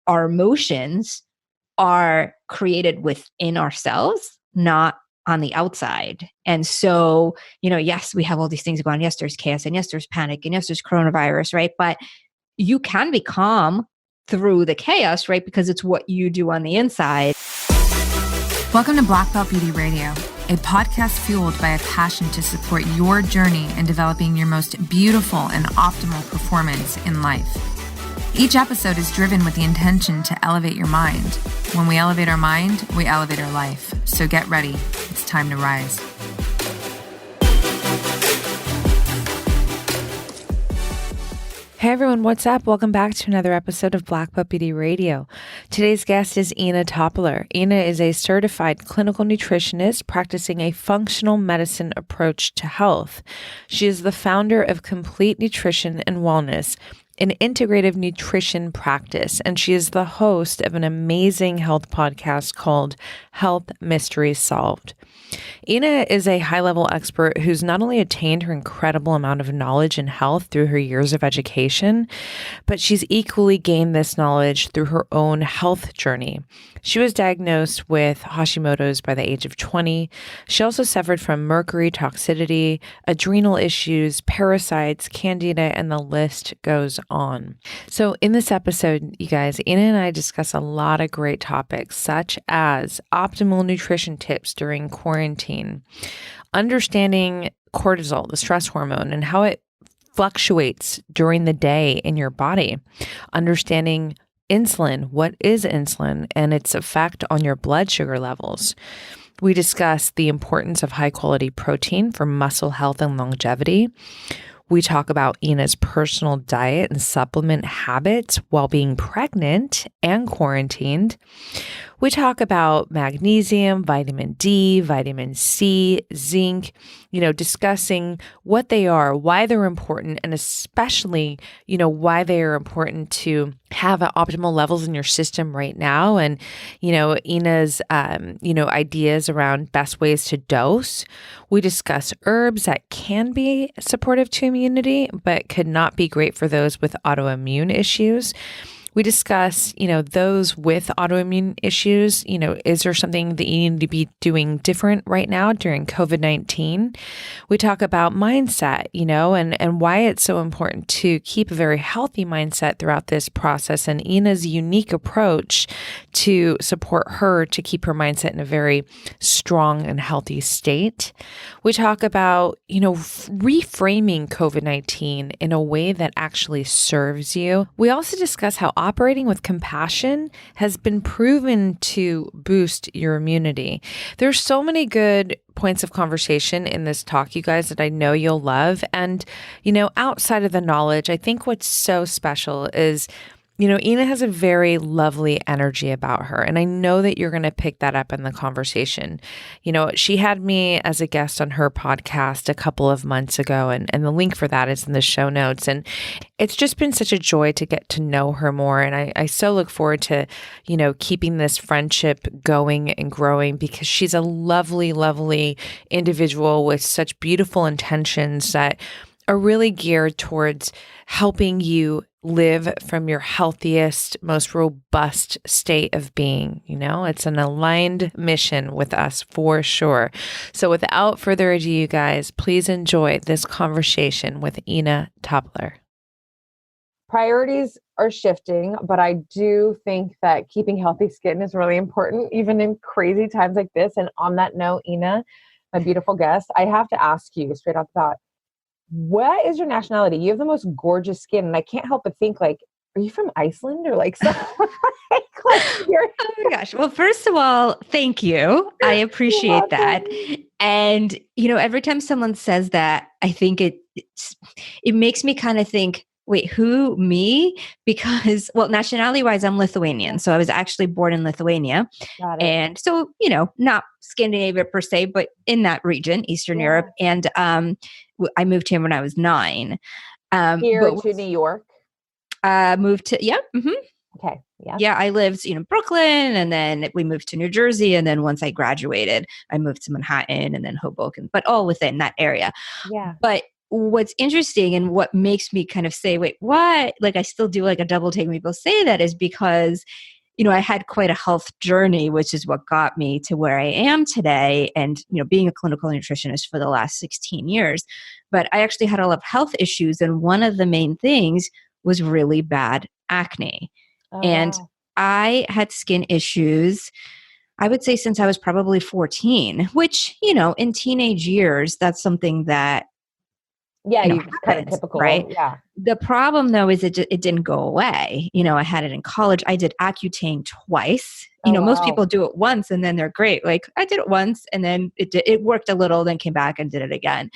our emotions are created within ourselves, not on the outside. And so, yes, we have all these things going on. Yes, there's chaos, and yes, there's panic, and yes, there's coronavirus, right? But you can be calm through the chaos, right? Because it's what you do on the inside. Welcome to Black Belt Beauty Radio, a podcast fueled by a passion to support your journey in developing your most beautiful and optimal performance in life. Each episode is driven with the intention to elevate your mind. When we elevate our mind, we elevate our life. So get ready. It's time to rise. Hey everyone, what's up? Welcome back to another episode of Black Belt Beauty Radio. Today's guest is Ina Topiler. Ina is a certified clinical nutritionist practicing a functional medicine approach to health. She is the founder of Complete Nutrition and Wellness, an integrative nutrition practice, and she is the host of an amazing health podcast called Health Mysteries Solved. Ina is a high-level expert who's not only attained her incredible amount of knowledge in health through her years of education, but she's equally gained this knowledge through her own health journey. She was diagnosed with Hashimoto's by the age of 20. She also suffered from mercury, toxicity, adrenal issues, parasites, candida, and the list goes on. So in this episode, you guys, Ina and I discuss a lot of great topics, such as optimal nutrition tips during quarantine, understanding cortisol, the stress hormone, and how it fluctuates during the day in your body, understanding insulin, what is insulin, and its effect on your blood sugar levels. We discuss the importance of high quality protein for muscle health and longevity. We talk about Ina's personal diet and supplement habits while being pregnant and quarantined. We talk about magnesium, vitamin D, vitamin C, zinc, discussing what they are, why they're important, and especially, why they are important to have optimal levels in your system right now. And, Ina's, ideas around best ways to dose. We discuss herbs that can be supportive to immunity, but could not be great for those with autoimmune issues. We discuss, those with autoimmune issues, is there something that you need to be doing different right now during COVID-19? We talk about mindset, and why it's so important to keep a very healthy mindset throughout this process, and Ina's unique approach to support her to keep her mindset in a very strong and healthy state. We talk about, reframing COVID-19 in a way that actually serves you. We also discuss how operating with compassion has been proven to boost your immunity. There's so many good points of conversation in this talk, you guys, that I know you'll love. And, outside of the knowledge, I think what's so special is Ina has a very lovely energy about her, and I know that you're going to pick that up in the conversation. She had me as a guest on her podcast a couple of months ago, and the link for that is in the show notes. And it's just been such a joy to get to know her more, and I so look forward to, keeping this friendship going and growing, because she's a lovely, lovely individual with such beautiful intentions that are really geared towards helping you live from your healthiest, most robust state of being. It's an aligned mission with us for sure. So without further ado, you guys, please enjoy this conversation with Ina Topiler. Priorities are shifting, but I do think that keeping healthy skin is really important, even in crazy times like this. And on that note, Ina, my beautiful guest, I have to ask you straight off the bat, what is your nationality? You have the most gorgeous skin, and I can't help but think, are you from Iceland or something? Oh my gosh. Well, first of all, thank you. I appreciate that. And, every time someone says that, I think it makes me kind of think, wait, who, me? Because, nationality wise, I'm Lithuanian. So I was actually born in Lithuania. Got it. And so, not Scandinavia per se, but in that region, Eastern Europe. And I moved here when I was 9. Here to New York? Moved to, yeah. Mm-hmm. Okay. Yeah. Yeah. I lived, Brooklyn, and then we moved to New Jersey. And then once I graduated, I moved to Manhattan and then Hoboken, but all within that area. Yeah. But what's interesting and what makes me kind of say, wait, what? Like I still do like a double take when people say that is because, I had quite a health journey, which is what got me to where I am today and, being a clinical nutritionist for the last 16 years. But I actually had a lot of health issues. And one of the main things was really bad acne. Oh, And wow. I had skin issues, I would say since I was probably 14, which, in teenage years, that's something that Yeah, you kind of happens, typical. right? Yeah. The problem though is it didn't go away. I had it in college. I did Accutane twice. Oh, Most wow. people do it once and then they're great. Like I did it once and then it worked a little, then came back and did it again.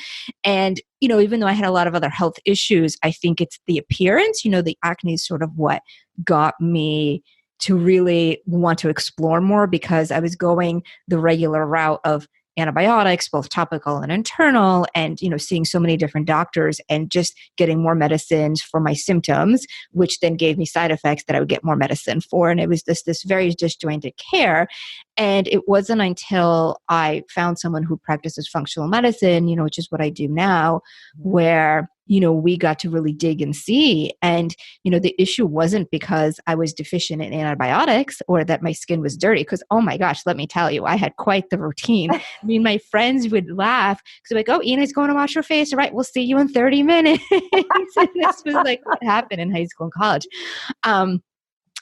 And, even though I had a lot of other health issues, I think it's the appearance, the acne is sort of what got me to really want to explore more because I was going the regular route of antibiotics, both topical and internal, and seeing so many different doctors and just getting more medicines for my symptoms, which then gave me side effects that I would get more medicine for. And it was this very disjointed care. And it wasn't until I found someone who practices functional medicine, which is what I do now, where we got to really dig and see. And, the issue wasn't because I was deficient in antibiotics or that my skin was dirty. Because, oh my gosh, let me tell you, I had quite the routine. I mean, my friends would laugh because they're like, oh, Ina's going to wash her face. All right, we'll see you in 30 minutes. This was like what happened in high school and college.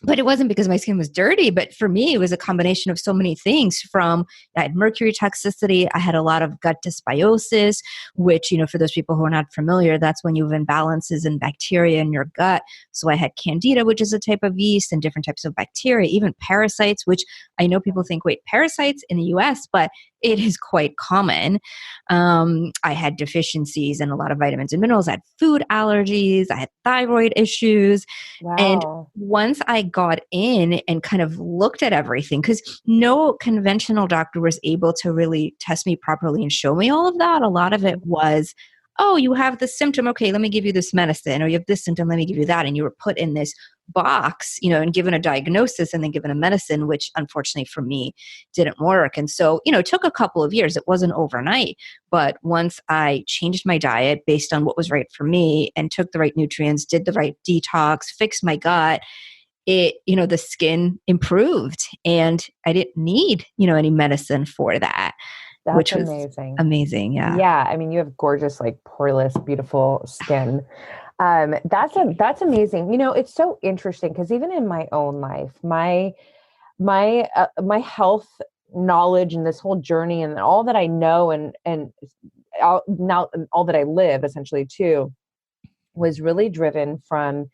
But it wasn't because my skin was dirty. But for me, it was a combination of so many things from I had mercury toxicity. I had a lot of gut dysbiosis, which, for those people who are not familiar, that's when you have imbalances in bacteria in your gut. So I had candida, which is a type of yeast, and different types of bacteria, even parasites, which I know people think, wait, parasites in the US, but it is quite common. I had deficiencies in a lot of vitamins and minerals. I had food allergies. I had thyroid issues. And Wow. once I got in and kind of looked at everything, because no conventional doctor was able to really test me properly and show me all of that. A lot of it was, oh, you have this symptom. Okay, let me give you this medicine. Or you have this symptom. Let me give you that. And you were put in this box, and given a diagnosis and then given a medicine, which unfortunately for me didn't work. And so, it took a couple of years. It wasn't overnight. But once I changed my diet based on what was right for me and took the right nutrients, did the right detox, fixed my gut, the skin improved and I didn't need, any medicine for that, That's which was amazing. amazing. Yeah. Yeah. I mean, you have gorgeous, like poreless, beautiful skin. That's amazing. It's so interesting because even in my own life, my health knowledge and this whole journey and all that I know and all that I live essentially too was really driven from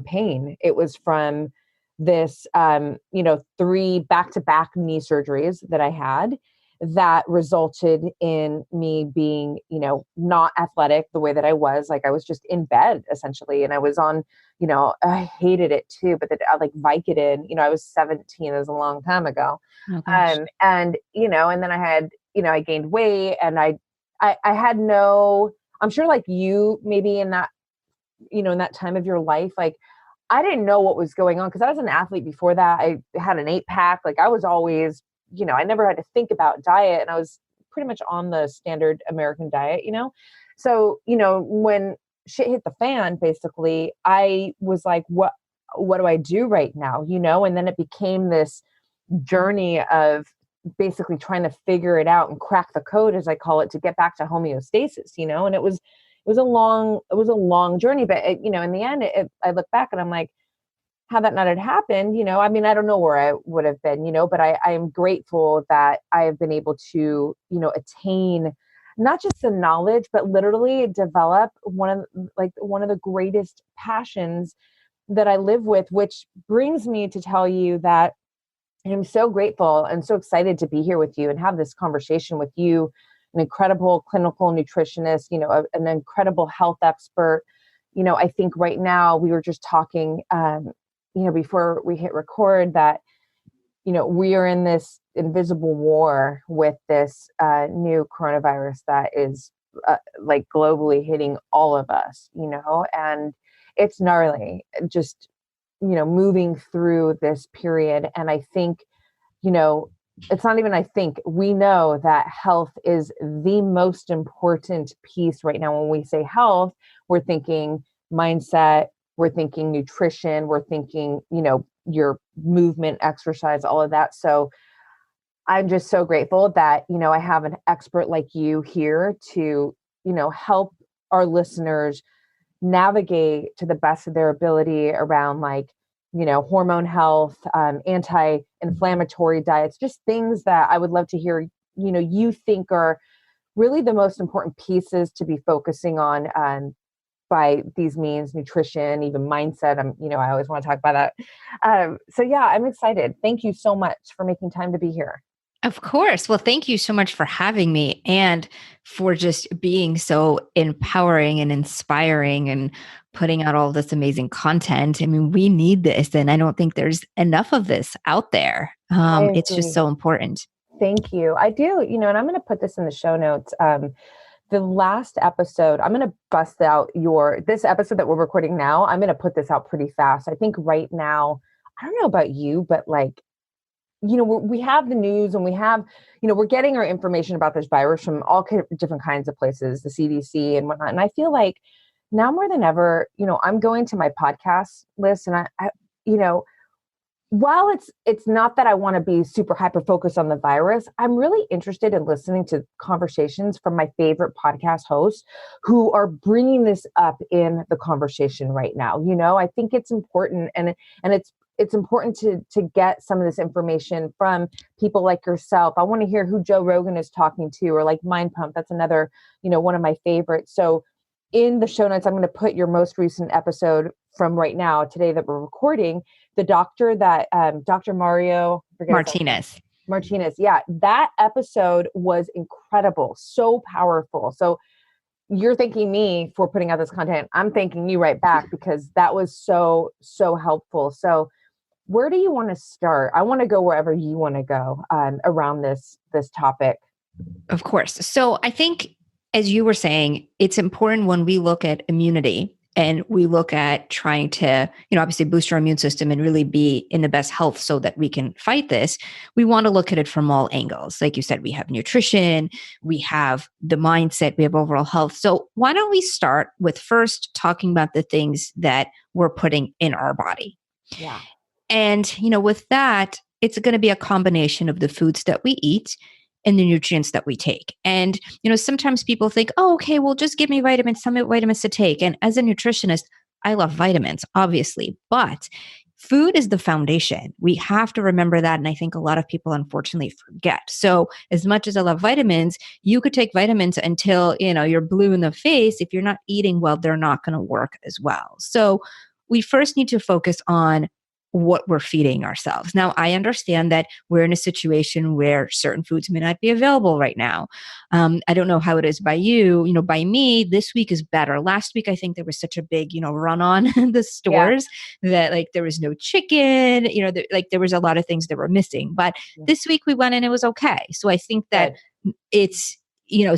pain. It was from this 3 back-to-back knee surgeries that I had that resulted in me being, not athletic the way that I was. Like I was just in bed essentially. And I was on, I hated it too, but like Vicodin, I was 17, it was a long time ago. Oh gosh. And then I had, I gained weight and I had no, I'm sure like you maybe in that, in that time of your life, like I didn't know what was going on because I was an athlete before that. I had an 8-pack. Like I was always, I never had to think about diet and I was pretty much on the standard American diet, So, when shit hit the fan, basically, I was like, what do I do right now? And then it became this journey of basically trying to figure it out and crack the code, as I call it, to get back to homeostasis, and it was a long journey, but in the end, I look back and I'm like, had that not had happened, I mean, I don't know where I would have been, but I am grateful that I have been able to, attain not just the knowledge, but literally develop one of the greatest passions that I live with, which brings me to tell you that I'm so grateful and so excited to be here with you and have this conversation with you, an incredible clinical nutritionist, an incredible health expert. I think right now we were just talking, before we hit record that, we are in this invisible war with this new coronavirus that is like globally hitting all of us, and it's gnarly just, moving through this period. And I think, it's not even, I think, we know that health is the most important piece right now. When we say health, we're thinking mindset, we're thinking nutrition, we're thinking, your movement, exercise, all of that. So I'm just so grateful that, I have an expert like you here to, help our listeners navigate to the best of their ability around hormone health, anti-inflammatory diets, just things that I would love to hear, you think are really the most important pieces to be focusing on, by these means, nutrition, even mindset. I always want to talk about that. So yeah, I'm excited. Thank you so much for making time to be here. Of course. Well, thank you so much for having me and for just being so empowering and inspiring and putting out all this amazing content. I mean, we need this, and I don't think there's enough of this out there. I It's just agree. so important. Thank you. I do, and I'm going to put this in the show notes. The last episode, I'm going to bust out this episode that we're recording now. I'm going to put this out pretty fast. I think right now, I don't know about you, but we have the news and we have, we're getting our information about this virus from all different kinds of places, the CDC and whatnot. And I feel like now more than ever, I'm going to my podcast list, and I while it's not that I want to be super hyper focused on the virus, I'm really interested in listening to conversations from my favorite podcast hosts who are bringing this up in the conversation right now. I think it's important, and it's important to get some of this information from people like yourself. I want to hear who Joe Rogan is talking to, or like Mind Pump. That's another, one of my favorites. So in the show notes, I'm going to put your most recent episode from right now, today that we're recording, the doctor that, Dr. Mario Martinez. Yeah. That episode was incredible. So powerful. So you're thanking me for putting out this content. I'm thanking you right back, because that was so, so helpful. So where do you want to start? I want to go wherever you want to go, around this topic. Of course. So I think, as you were saying, it's important when we look at immunity and we look at trying to, obviously boost our immune system and really be in the best health so that we can fight this. We want to look at it from all angles. Like you said, we have nutrition, we have the mindset, we have overall health. So why don't we start with first talking about the things that we're putting in our body? Yeah. And, with that, it's going to be a combination of the foods that we eat and the nutrients that we take. And, sometimes people think, oh, okay, well, just give me vitamins, tell me what vitamins to take. And as a nutritionist, I love vitamins, obviously, but food is the foundation. We have to remember that. And I think a lot of people unfortunately forget. So as much as I love vitamins, you could take vitamins until, you're blue in the face. If you're not eating well, they're not going to work as well. So we first need to focus on what we're feeding ourselves. Now, I understand that we're in a situation where certain foods may not be available right now. I don't know how it is by you. By me, this week is better. Last week, I think there was such a big, run on the stores that there was no chicken, there was a lot of things that were missing. But this week we went and it was okay. So I think that it's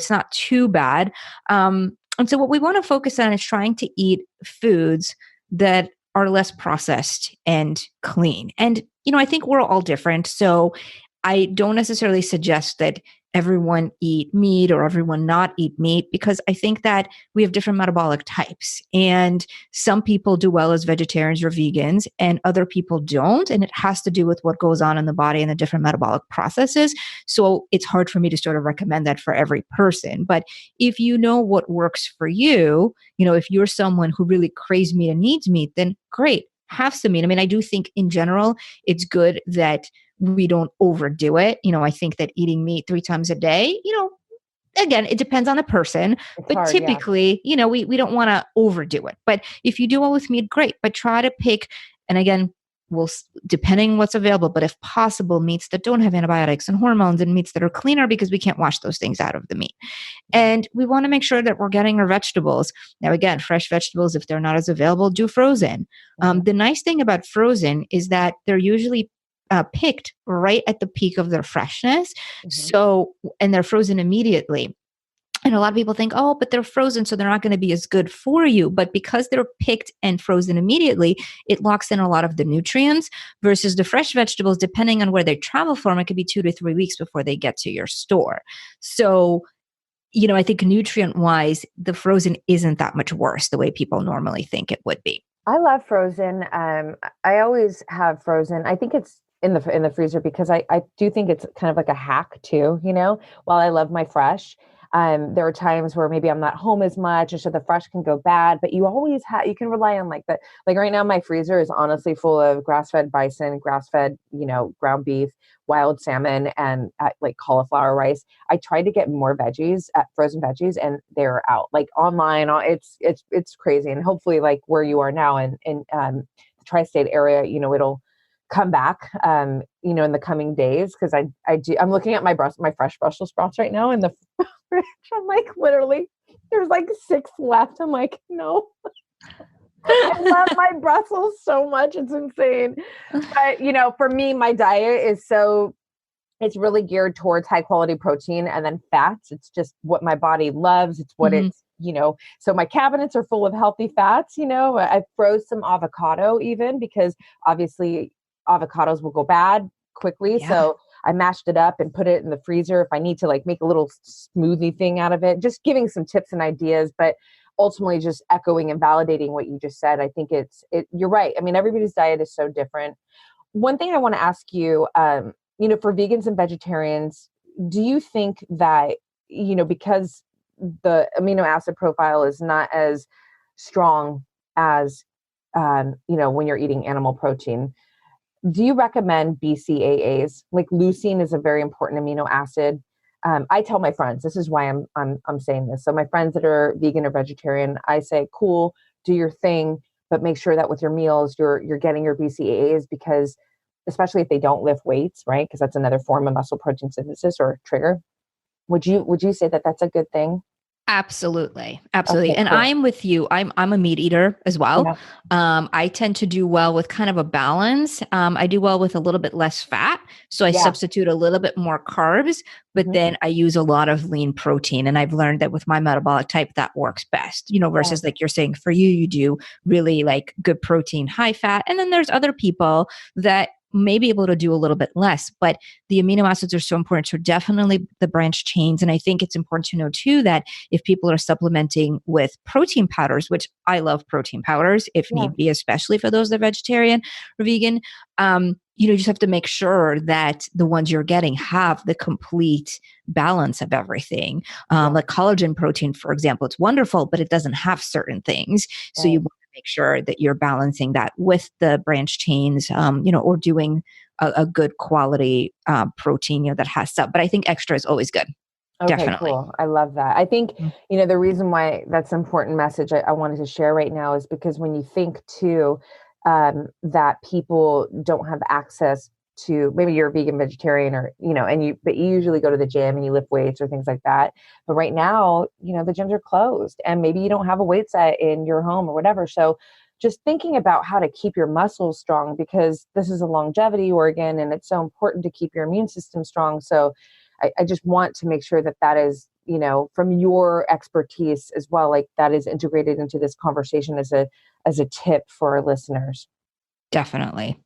not too bad. And so what we want to focus on is trying to eat foods that are less processed and clean. And, I think we're all different. So I don't necessarily suggest that everyone eat meat or everyone not eat meat, because I think that we have different metabolic types, and some people do well as vegetarians or vegans and other people don't. And it has to do with what goes on in the body and the different metabolic processes. So it's hard for me to sort of recommend that for every person. But if you know what works for you, if you're someone who really craves meat and needs meat, then great, have some meat. I mean, I do think in general, it's good that we don't overdo it. I think that eating meat 3 times a day, again, it depends on the person, but hard, typically, we don't want to overdo it. But if you do well with meat, great, but try to pick, and again, depending what's available, but if possible, meats that don't have antibiotics and hormones, and meats that are cleaner, because we can't wash those things out of the meat. And we want to make sure that we're getting our vegetables. Now, again, fresh vegetables, if they're not as available, do frozen. The nice thing about frozen is that they're usually picked right at the peak of their freshness. So, and they're frozen immediately. And a lot of people think, oh, but they're frozen, so they're not going to be as good for you. But because they're picked and frozen immediately, it locks in a lot of the nutrients versus the fresh vegetables, depending on where they travel from, it could be 2 to 3 weeks before they get to your store. So, I think nutrient wise, the frozen isn't that much worse the way people normally think it would be. I love frozen. I always have frozen. I think it's in the freezer because I do think it's kind of like a hack too, while I love my fresh. There are times where maybe I'm not home as much, and so the fresh can go bad, but you always you can rely on like right now my freezer is honestly full of grass-fed bison, grass-fed, ground beef, wild salmon, and like cauliflower rice. I tried to get more veggies, frozen veggies, and they're out. Like online, it's crazy. And hopefully, like where you are now in the tri-state area, it'll come back, in the coming days. Because I'm looking at my fresh Brussels sprouts right now in the fridge. I'm like, literally, there's like 6 left. I'm like, no. I love my Brussels so much. It's insane. But, for me, my diet is it's really geared towards high quality protein and then fats. It's just what my body loves. It's what it's, so my cabinets are full of healthy fats. I froze some avocado even because obviously avocados will go bad quickly. Yeah. So I mashed it up and put it in the freezer if I need to like make a little smoothie thing out of it, just giving some tips and ideas, but ultimately just echoing and validating what you just said. I think you're right. I mean, everybody's diet is so different. One thing I want to ask you, for vegans and vegetarians, do you think that, because the amino acid profile is not as strong as, when you're eating animal protein, do you recommend BCAAs? Like leucine is a very important amino acid. I tell my friends, this is why I'm saying this. So my friends that are vegan or vegetarian, I say, cool, do your thing, but make sure that with your meals, you're getting your BCAAs, because especially if they don't lift weights, right? Because that's another form of muscle protein synthesis or trigger. Would you say that that's a good thing? Absolutely. Absolutely. Okay, and cool. I'm with you. I'm a meat eater as well. Yeah. I tend to do well with kind of a balance. I do well with a little bit less fat. So I substitute a little bit more carbs, but then I use a lot of lean protein. And I've learned that with my metabolic type, that works best, versus like you're saying for you do really like good protein, high fat. And then there's other people that may be able to do a little bit less, but the amino acids are so important. So definitely the branched chains. And I think it's important to know too, that if people are supplementing with protein powders, which I love protein powders if need be, especially for those that are vegetarian or vegan, you just have to make sure that the ones you're getting have the complete balance of everything. Like collagen protein, for example, it's wonderful, but it doesn't have certain things. So you want to make sure that you're balancing that with the branched chains, or doing a good quality protein, that has stuff. But I think extra is always good. Okay, Definitely. cool. I love that. I think, the reason why that's an important message I wanted to share right now is because when you think too, that people don't have access to, maybe you're a vegan, vegetarian, or, but you usually go to the gym and you lift weights or things like that. But right now, the gyms are closed and maybe you don't have a weight set in your home or whatever. So just thinking about how to keep your muscles strong, because this is a longevity organ and it's so important to keep your immune system strong. So I just want to make sure that is, from your expertise as well, like that is integrated into this conversation as a tip for our listeners. Definitely.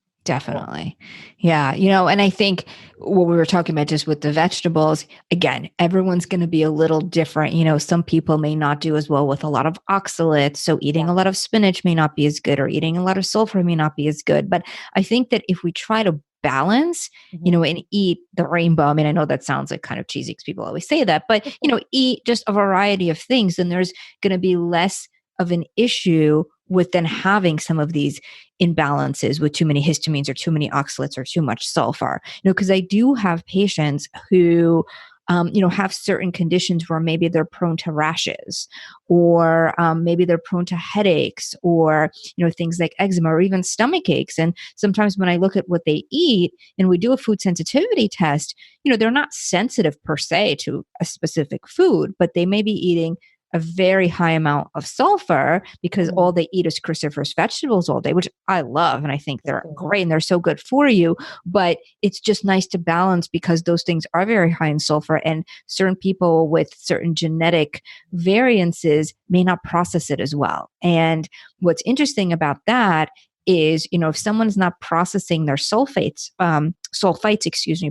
Yeah. And I think what we were talking about just with the vegetables, again, everyone's going to be a little different. Some people may not do as well with a lot of oxalates. So eating a lot of spinach may not be as good, or eating a lot of sulfur may not be as good. But I think that if we try to balance, and eat the rainbow. I mean, I know that sounds like kind of cheesy because people always say that, but, eat just a variety of things, then there's going to be less of an issue with then having some of these imbalances with too many histamines or too many oxalates or too much sulfur. Because I do have patients who have certain conditions where maybe they're prone to rashes, or maybe they're prone to headaches, or, things like eczema or even stomach aches. And sometimes when I look at what they eat and we do a food sensitivity test, they're not sensitive per se to a specific food, but they may be eating a very high amount of sulfur because all they eat is cruciferous vegetables all day, which I love. And I think they're great and they're so good for you. But it's just nice to balance because those things are very high in sulfur, and certain people with certain genetic variances may not process it as well. And what's interesting about that is, if someone's not processing their sulfites,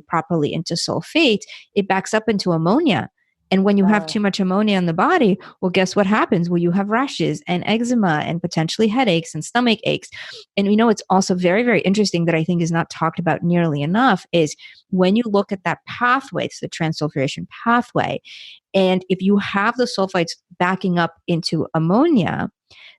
properly into sulfate, it backs up into ammonia. And when you have too much ammonia in the body, well, guess what happens? Well, you have rashes and eczema and potentially headaches and stomach aches. And it's also very, very interesting that I think is not talked about nearly enough is when you look at that pathway, it's the transsulfuration pathway. And if you have the sulfites backing up into ammonia,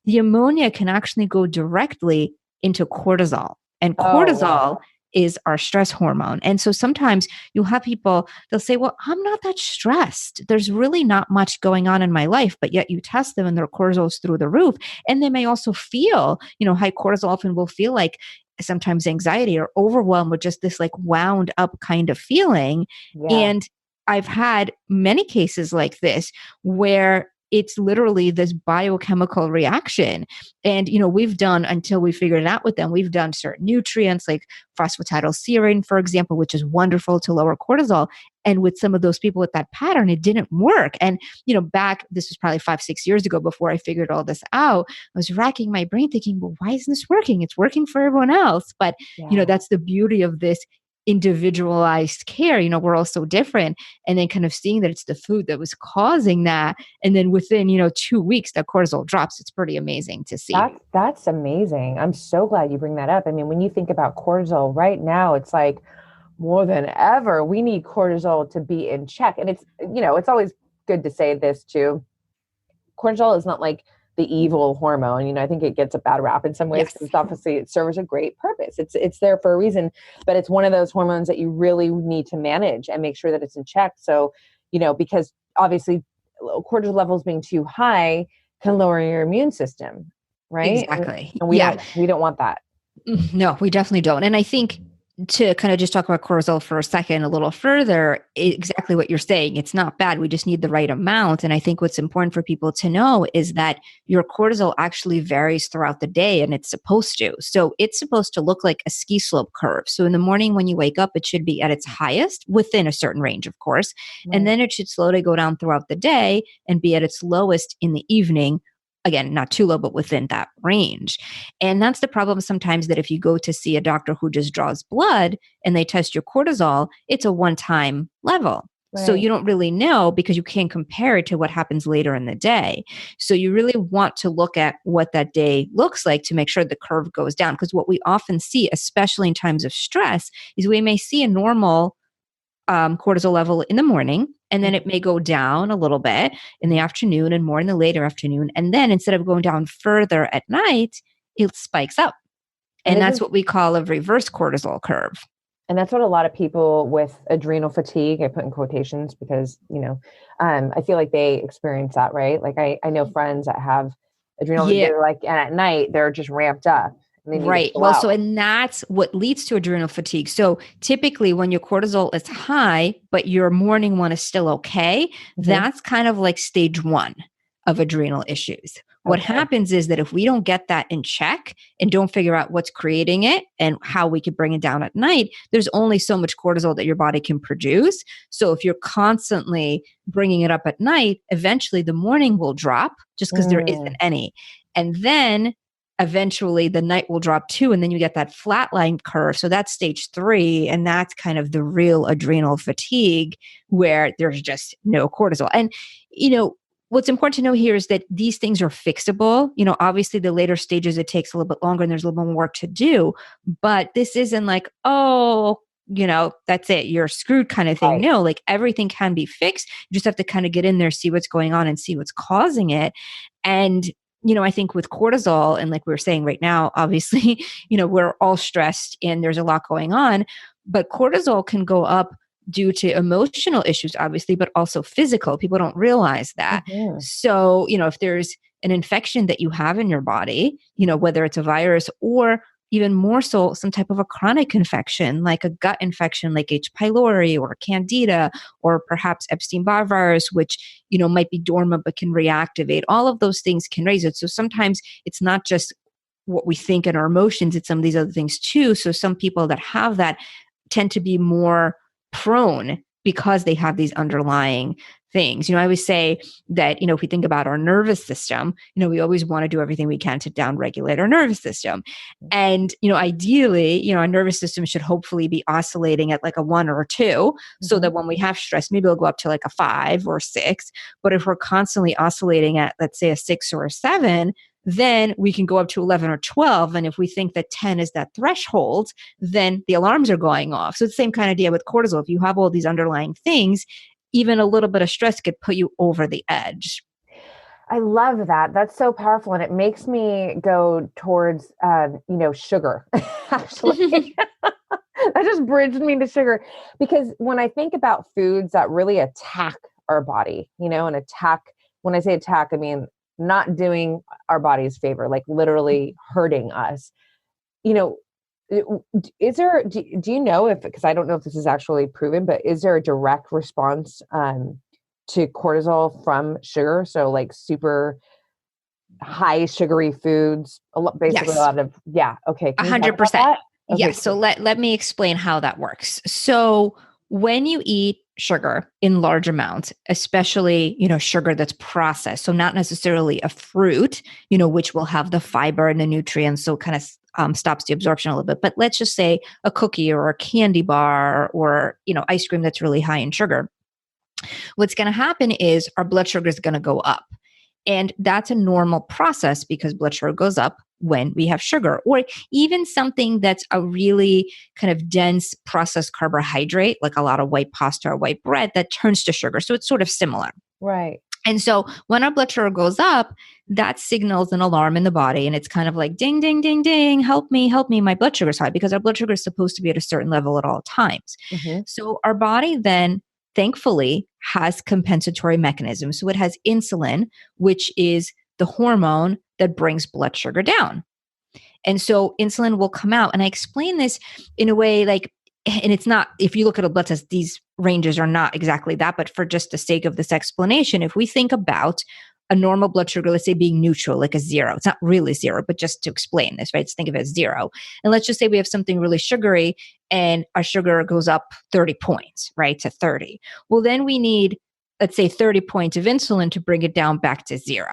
the ammonia can actually go directly into cortisol. And cortisol is our stress hormone. And so sometimes you'll have people, they'll say, well, I'm not that stressed. There's really not much going on in my life, but yet you test them and their cortisol is through the roof. And they may also feel, high cortisol often will feel like sometimes anxiety or overwhelmed with just this like wound up kind of feeling. Yeah. And I've had many cases like this where it's literally this biochemical reaction. And, we've done, until we figured it out with them, we've done certain nutrients like phosphatidylserine, for example, which is wonderful to lower cortisol. And with some of those people with that pattern, it didn't work. And, this was probably 5-6 years ago before I figured all this out, I was racking my brain thinking, well, why isn't this working? It's working for everyone else. But, that's the beauty of this individualized care. We're all so different. And then kind of seeing that it's the food that was causing that. And then within, 2 weeks, that cortisol drops. It's pretty amazing to see. That's amazing. I'm so glad you bring that up. I mean, when you think about cortisol right now, it's like more than ever, we need cortisol to be in check. And it's, it's always good to say this too. Cortisol is not like the evil hormone. I think it gets a bad rap in some ways because obviously it serves a great purpose. It's there for a reason, but it's one of those hormones that you really need to manage and make sure that it's in check. So, because obviously cortisol levels being too high can lower your immune system, right? Exactly. And we don't want that. No, we definitely don't. And I think to kind of just talk about cortisol for a second, a little further, exactly what you're saying. It's not bad. We just need the right amount. And I think what's important for people to know is that your cortisol actually varies throughout the day, and it's supposed to. So it's supposed to look like a ski slope curve. So in the morning when you wake up, it should be at its highest within a certain range, of course. Right. And then it should slowly go down throughout the day and be at its lowest in the evening. Again, not too low, but within that range. And that's the problem sometimes, that if you go to see a doctor who just draws blood and they test your cortisol, it's a one-time level. Right. So you don't really know because you can't compare it to what happens later in the day. So you really want to look at what that day looks like to make sure the curve goes down. Because what we often see, especially in times of stress, is we may see a normal cortisol level in the morning, and then it may go down a little bit in the afternoon and more in the later afternoon. And then instead of going down further at night, it spikes up. And that's what we call a reverse cortisol curve. And that's what a lot of people with adrenal fatigue, I put in quotations because, I feel like they experience that, right? Like I know friends that have adrenal, they're like, and at night they're just ramped up. Right. Well, so, and that's what leads to adrenal fatigue. So typically when your cortisol is high, but your morning one is still okay, that's kind of like stage 1 of adrenal issues. What happens is that if we don't get that in check and don't figure out what's creating it and how we can bring it down at night, there's only so much cortisol that your body can produce. So if you're constantly bringing it up at night, eventually the morning will drop just because there isn't any. And then eventually the night will drop too. And then you get that flatline curve. So that's stage 3. And that's kind of the real adrenal fatigue where there's just no cortisol. And, what's important to know here is that these things are fixable. Obviously the later stages, it takes a little bit longer and there's a little more work to do, but this isn't like, that's it, you're screwed kind of thing. Right. No, like everything can be fixed. You just have to kind of get in there, see what's going on and see what's causing it. And I think with cortisol, and like we were saying right now, obviously, we're all stressed and there's a lot going on, but cortisol can go up due to emotional issues, obviously, but also physical. People don't realize that. Mm-hmm. So, if there's an infection that you have in your body, whether it's a virus or even more so some type of a chronic infection, like a gut infection, like H. pylori or candida, or perhaps Epstein-Barr virus, which, might be dormant but can reactivate. All of those things can raise it. So sometimes it's not just what we think and our emotions, it's some of these other things too. So some people that have that tend to be more prone because they have these underlying things. I always say that, if we think about our nervous system, we always want to do everything we can to downregulate our nervous system. And, ideally, our nervous system should hopefully be oscillating at like a 1 or a 2, so that when we have stress, maybe it'll go up to like a 5 or 6. But if we're constantly oscillating at, let's say, a 6 or a 7, then we can go up to 11 or 12. And if we think that 10 is that threshold, then the alarms are going off. So it's the same kind of idea with cortisol. If you have all these underlying things, even a little bit of stress could put you over the edge. I love that. That's so powerful. And it makes me go towards, sugar, actually. That just bridged me to sugar. Because when I think about foods that really attack our body, and attack, when I say attack, I mean, not doing our body's favor, like literally hurting us. Is there, do you know if, because I don't know if this is actually proven, but is there a direct response to cortisol from sugar? So like super high sugary foods, basically Yes. a lot of, yeah. Okay. 100%. Okay, Yes. So let me explain how that works. So when you eat sugar in large amounts, especially, sugar that's processed, so not necessarily a fruit, which will have the fiber and the nutrients, so kind of stops the absorption a little bit. But let's just say a cookie or a candy bar or, ice cream that's really high in sugar. What's going to happen is our blood sugar is going to go up. And that's a normal process because blood sugar goes up when we have sugar, or even something that's a really kind of dense processed carbohydrate, like a lot of white pasta or white bread, that turns to sugar. So it's sort of similar. Right. And so when our blood sugar goes up, that signals an alarm in the body. And it's kind of like, ding, ding, ding, ding, help me, my blood sugar's high, because our blood sugar is supposed to be at a certain level at all times. Mm-hmm. So our body then, thankfully, has compensatory mechanisms. So it has insulin, which is the hormone that brings blood sugar down. And so insulin will come out. And I explain this in a way like, and it's not, if you look at a blood test, these ranges are not exactly that, but for just the sake of this explanation, if we think about a normal blood sugar, let's say being neutral, like a 0, it's not really 0, but just to explain this, right? Let's think of it as 0. And let's just say we have something really sugary and our sugar goes up 30 points, right? To 30. Well, then we need, let's say 30 points of insulin to bring it down back to 0.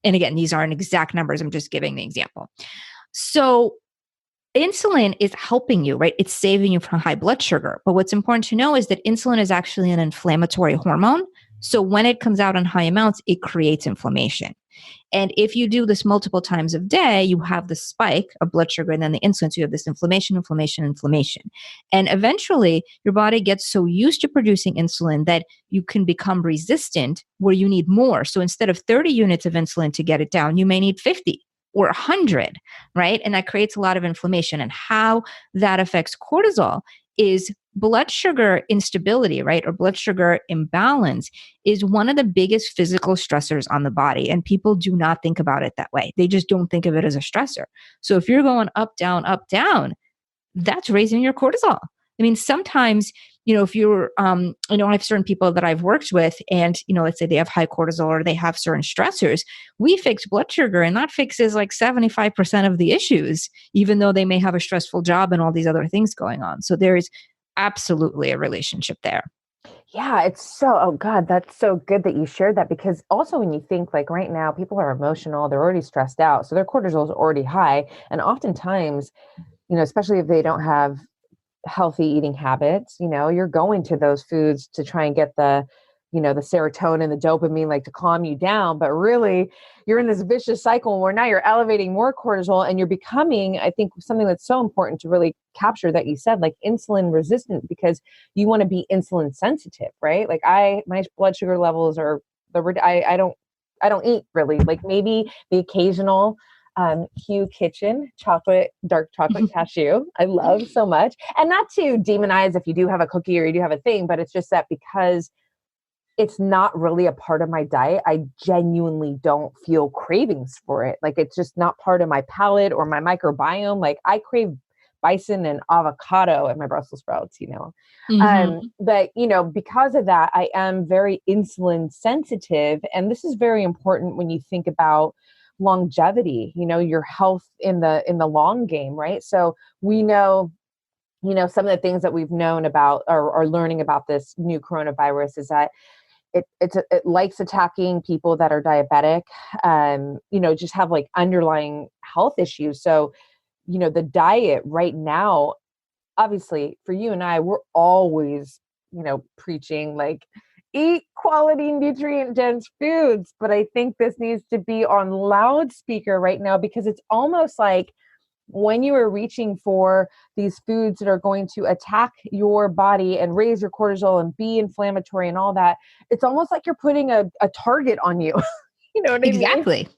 And again, these aren't exact numbers. I'm just giving the example. So insulin is helping you, right? It's saving you from high blood sugar. But what's important to know is that insulin is actually an inflammatory hormone. So when it comes out in high amounts, it creates inflammation. And if you do this multiple times a day, you have the spike of blood sugar and then the insulin. So you have this inflammation. And eventually your body gets so used to producing insulin that you can become resistant where you need more. So instead of 30 units of insulin to get it down, you may need 50 or 100, right? And that creates a lot of inflammation. And how that affects cortisol is blood sugar instability, right? Or blood sugar imbalance is one of the biggest physical stressors on the body. And people do not think about it that way. They just don't think of it as a stressor. So if you're going up, down, that's raising your cortisol. I mean, sometimes, if you're, I have certain people that I've worked with and, let's say they have high cortisol or they have certain stressors, we fix blood sugar and that fixes like 75% of the issues, even though they may have a stressful job and all these other things going on. So there is absolutely a relationship there. Yeah, it's so, oh God, that's so good that you shared that, because also when you think like right now, people are emotional, they're already stressed out. So their cortisol is already high. And oftentimes, especially if they don't have healthy eating habits, you're going to those foods to try and get the serotonin, the dopamine, like to calm you down. But really you're in this vicious cycle where now you're elevating more cortisol and you're becoming, I think, something that's so important to really capture that you said, like insulin resistant, because you want to be insulin sensitive, right? Like my blood sugar levels are I don't eat really, like maybe the occasional Q Kitchen dark chocolate cashew. I love so much. And not to demonize if you do have a cookie or you do have a thing, but it's just that because it's not really a part of my diet. I genuinely don't feel cravings for it. Like it's just not part of my palate or my microbiome. Like I crave bison and avocado and my Brussels sprouts, but because of that, I am very insulin sensitive. And this is very important when you think about longevity, your health in the long game, right? So we know, some of the things that we've known about or learning about this new coronavirus is that it likes attacking people that are diabetic, just have like underlying health issues. So, the diet right now, obviously for you and I, we're always, preaching like eat quality nutrient dense foods. But I think this needs to be on loudspeaker right now, because it's almost like when you are reaching for these foods that are going to attack your body and raise your cortisol and be inflammatory and all that, it's almost like you're putting a target on you. You know what I mean? Exactly.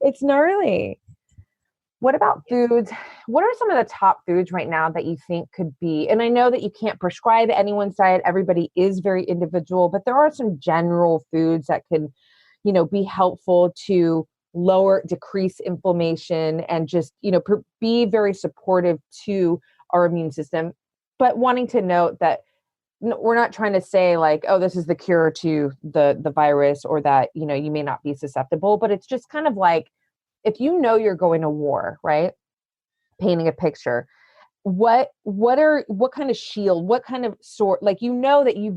It's gnarly. What about foods? What are some of the top foods right now that you think could be, and I know that you can't prescribe anyone's diet, everybody is very individual, but there are some general foods that can, be helpful to decrease inflammation and just, be very supportive to our immune system. But wanting to note that we're not trying to say like, oh, this is the cure to the virus, or that, you may not be susceptible, but it's just kind of like, if you're going to war, right? Painting a picture. What kind of shield, what kind of sort, like, that you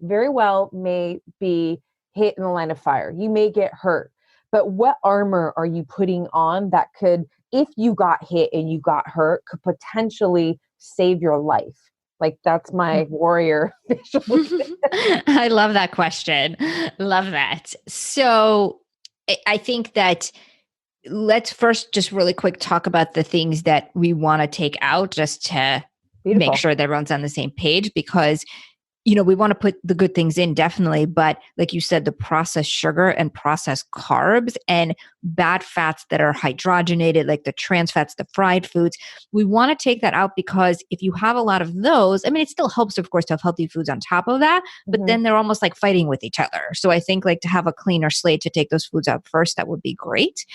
very well may be hit in the line of fire. You may get hurt. But what armor are you putting on that could, if you got hit and you got hurt, could potentially save your life? Like, that's my warrior visual. I love that question. Love that. So I think that let's first just really quick talk about the things that we want to take out, just to make sure that everyone's on the same page, because we want to put the good things in, definitely. But like you said, the processed sugar and processed carbs and bad fats that are hydrogenated, like the trans fats, the fried foods, we want to take that out, because if you have a lot of those, I mean, it still helps, of course, to have healthy foods on top of that, but then they're almost like fighting with each other. So I think like to have a cleaner slate, to take those foods out first, that would be great.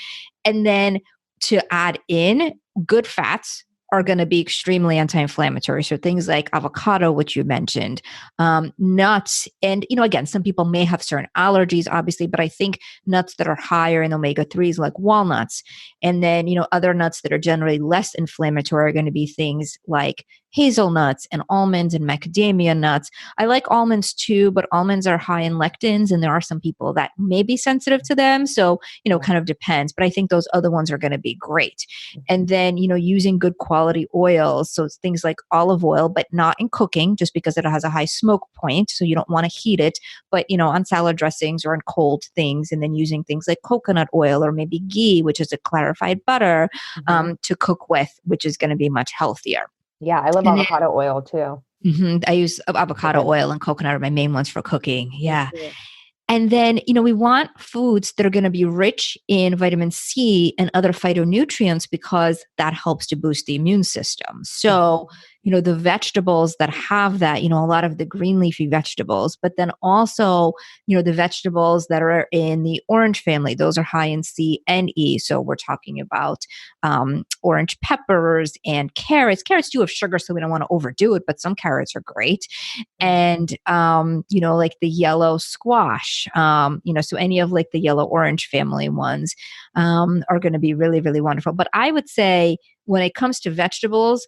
And then to add in good fats are going to be extremely anti-inflammatory. So things like avocado, which you mentioned, nuts. And, again, some people may have certain allergies, obviously, but I think nuts that are higher in omega-3s, like walnuts, and then, other nuts that are generally less inflammatory are going to be things like hazelnuts and almonds and macadamia nuts. I like almonds too, but almonds are high in lectins, and there are some people that may be sensitive to them. So, kind of depends. But I think those other ones are going to be great. And then, using good quality oils. So it's things like olive oil, but not in cooking, just because it has a high smoke point. So you don't want to heat it, but, on salad dressings or in cold things. And then using things like coconut oil or maybe ghee, which is a clarified butter, to cook with, which is going to be much healthier. Yeah, I love avocado oil too. I use avocado oil and coconut are my main ones for cooking. Yeah. And then, we want foods that are going to be rich in vitamin C and other phytonutrients, because that helps to boost the immune system. So, the vegetables that have that, a lot of the green leafy vegetables, but then also, the vegetables that are in the orange family, those are high in C and E. So we're talking about orange peppers and carrots. Carrots do have sugar, so we don't want to overdo it, but some carrots are great. And, like the yellow squash, so any of like the yellow orange family ones are going to be really, really wonderful. But I would say when it comes to vegetables,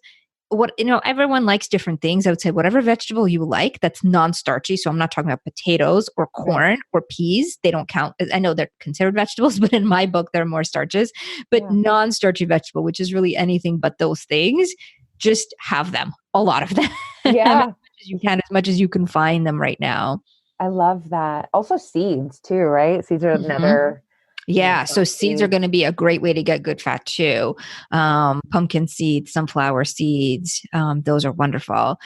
everyone likes different things. I would say whatever vegetable you like that's non-starchy. So I'm not talking about potatoes or corn or peas. They don't count. I know they're considered vegetables, but in my book, they're more starches. But non-starchy vegetable, which is really anything but those things, just have them, a lot of them. Yeah. As much as you can, as much as you can find them right now. I love that. Also seeds too, right? Seeds are another. Yeah. So seeds are going to be a great way to get good fat too. Pumpkin seeds, sunflower seeds, those are wonderful.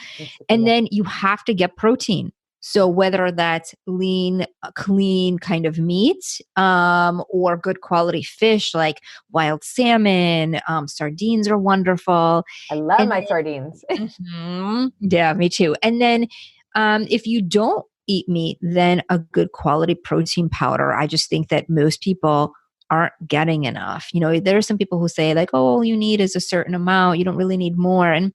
And then you have to get protein. So whether that's lean, clean kind of meat, or good quality fish like wild salmon, sardines are wonderful. I love my sardines. Yeah, me too. And then if you don't eat meat, then a good quality protein powder. I just think that most people aren't getting enough. There are some people who say like, oh, all you need is a certain amount. You don't really need more. And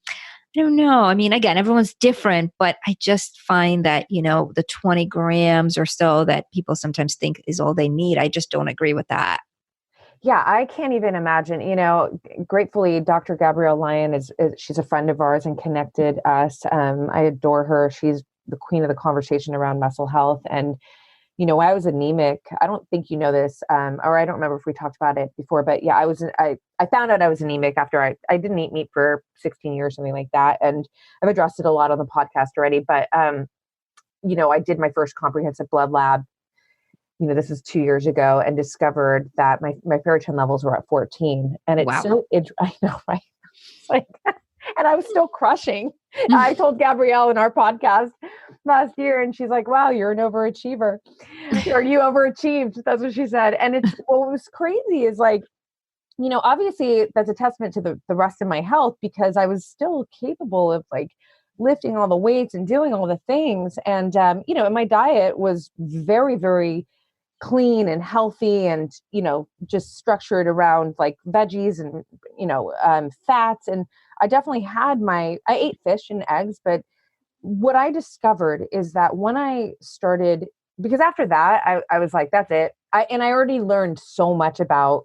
I don't know. I mean, again, everyone's different, but I just find that, the 20 grams or so that people sometimes think is all they need. I just don't agree with that. Yeah, I can't even imagine, gratefully, Dr. Gabrielle Lyon she's a friend of ours and connected us. I adore her. She's the queen of the conversation around muscle health. And, I was anemic. I don't think you know this, or I don't remember if we talked about it before, but yeah, I found out I was anemic after I didn't eat meat for 16 years, something like that. And I've addressed it a lot on the podcast already, but, I did my first comprehensive blood lab. This is 2 years ago, and discovered that my ferritin levels were at 14. And it's Wow. I know, right? It's like, and I was still crushing. I told Gabrielle in our podcast last year, and she's like, wow, you're an overachiever. Or you overachieved. That's what she said. And what was crazy is like, obviously that's a testament to the rest of my health, because I was still capable of like lifting all the weights and doing all the things. And, and my diet was very, very clean and healthy, and just structured around like veggies and fats. And I definitely I ate fish and eggs. But what I discovered is that when I started, because after that I was like, that's it. I already learned so much about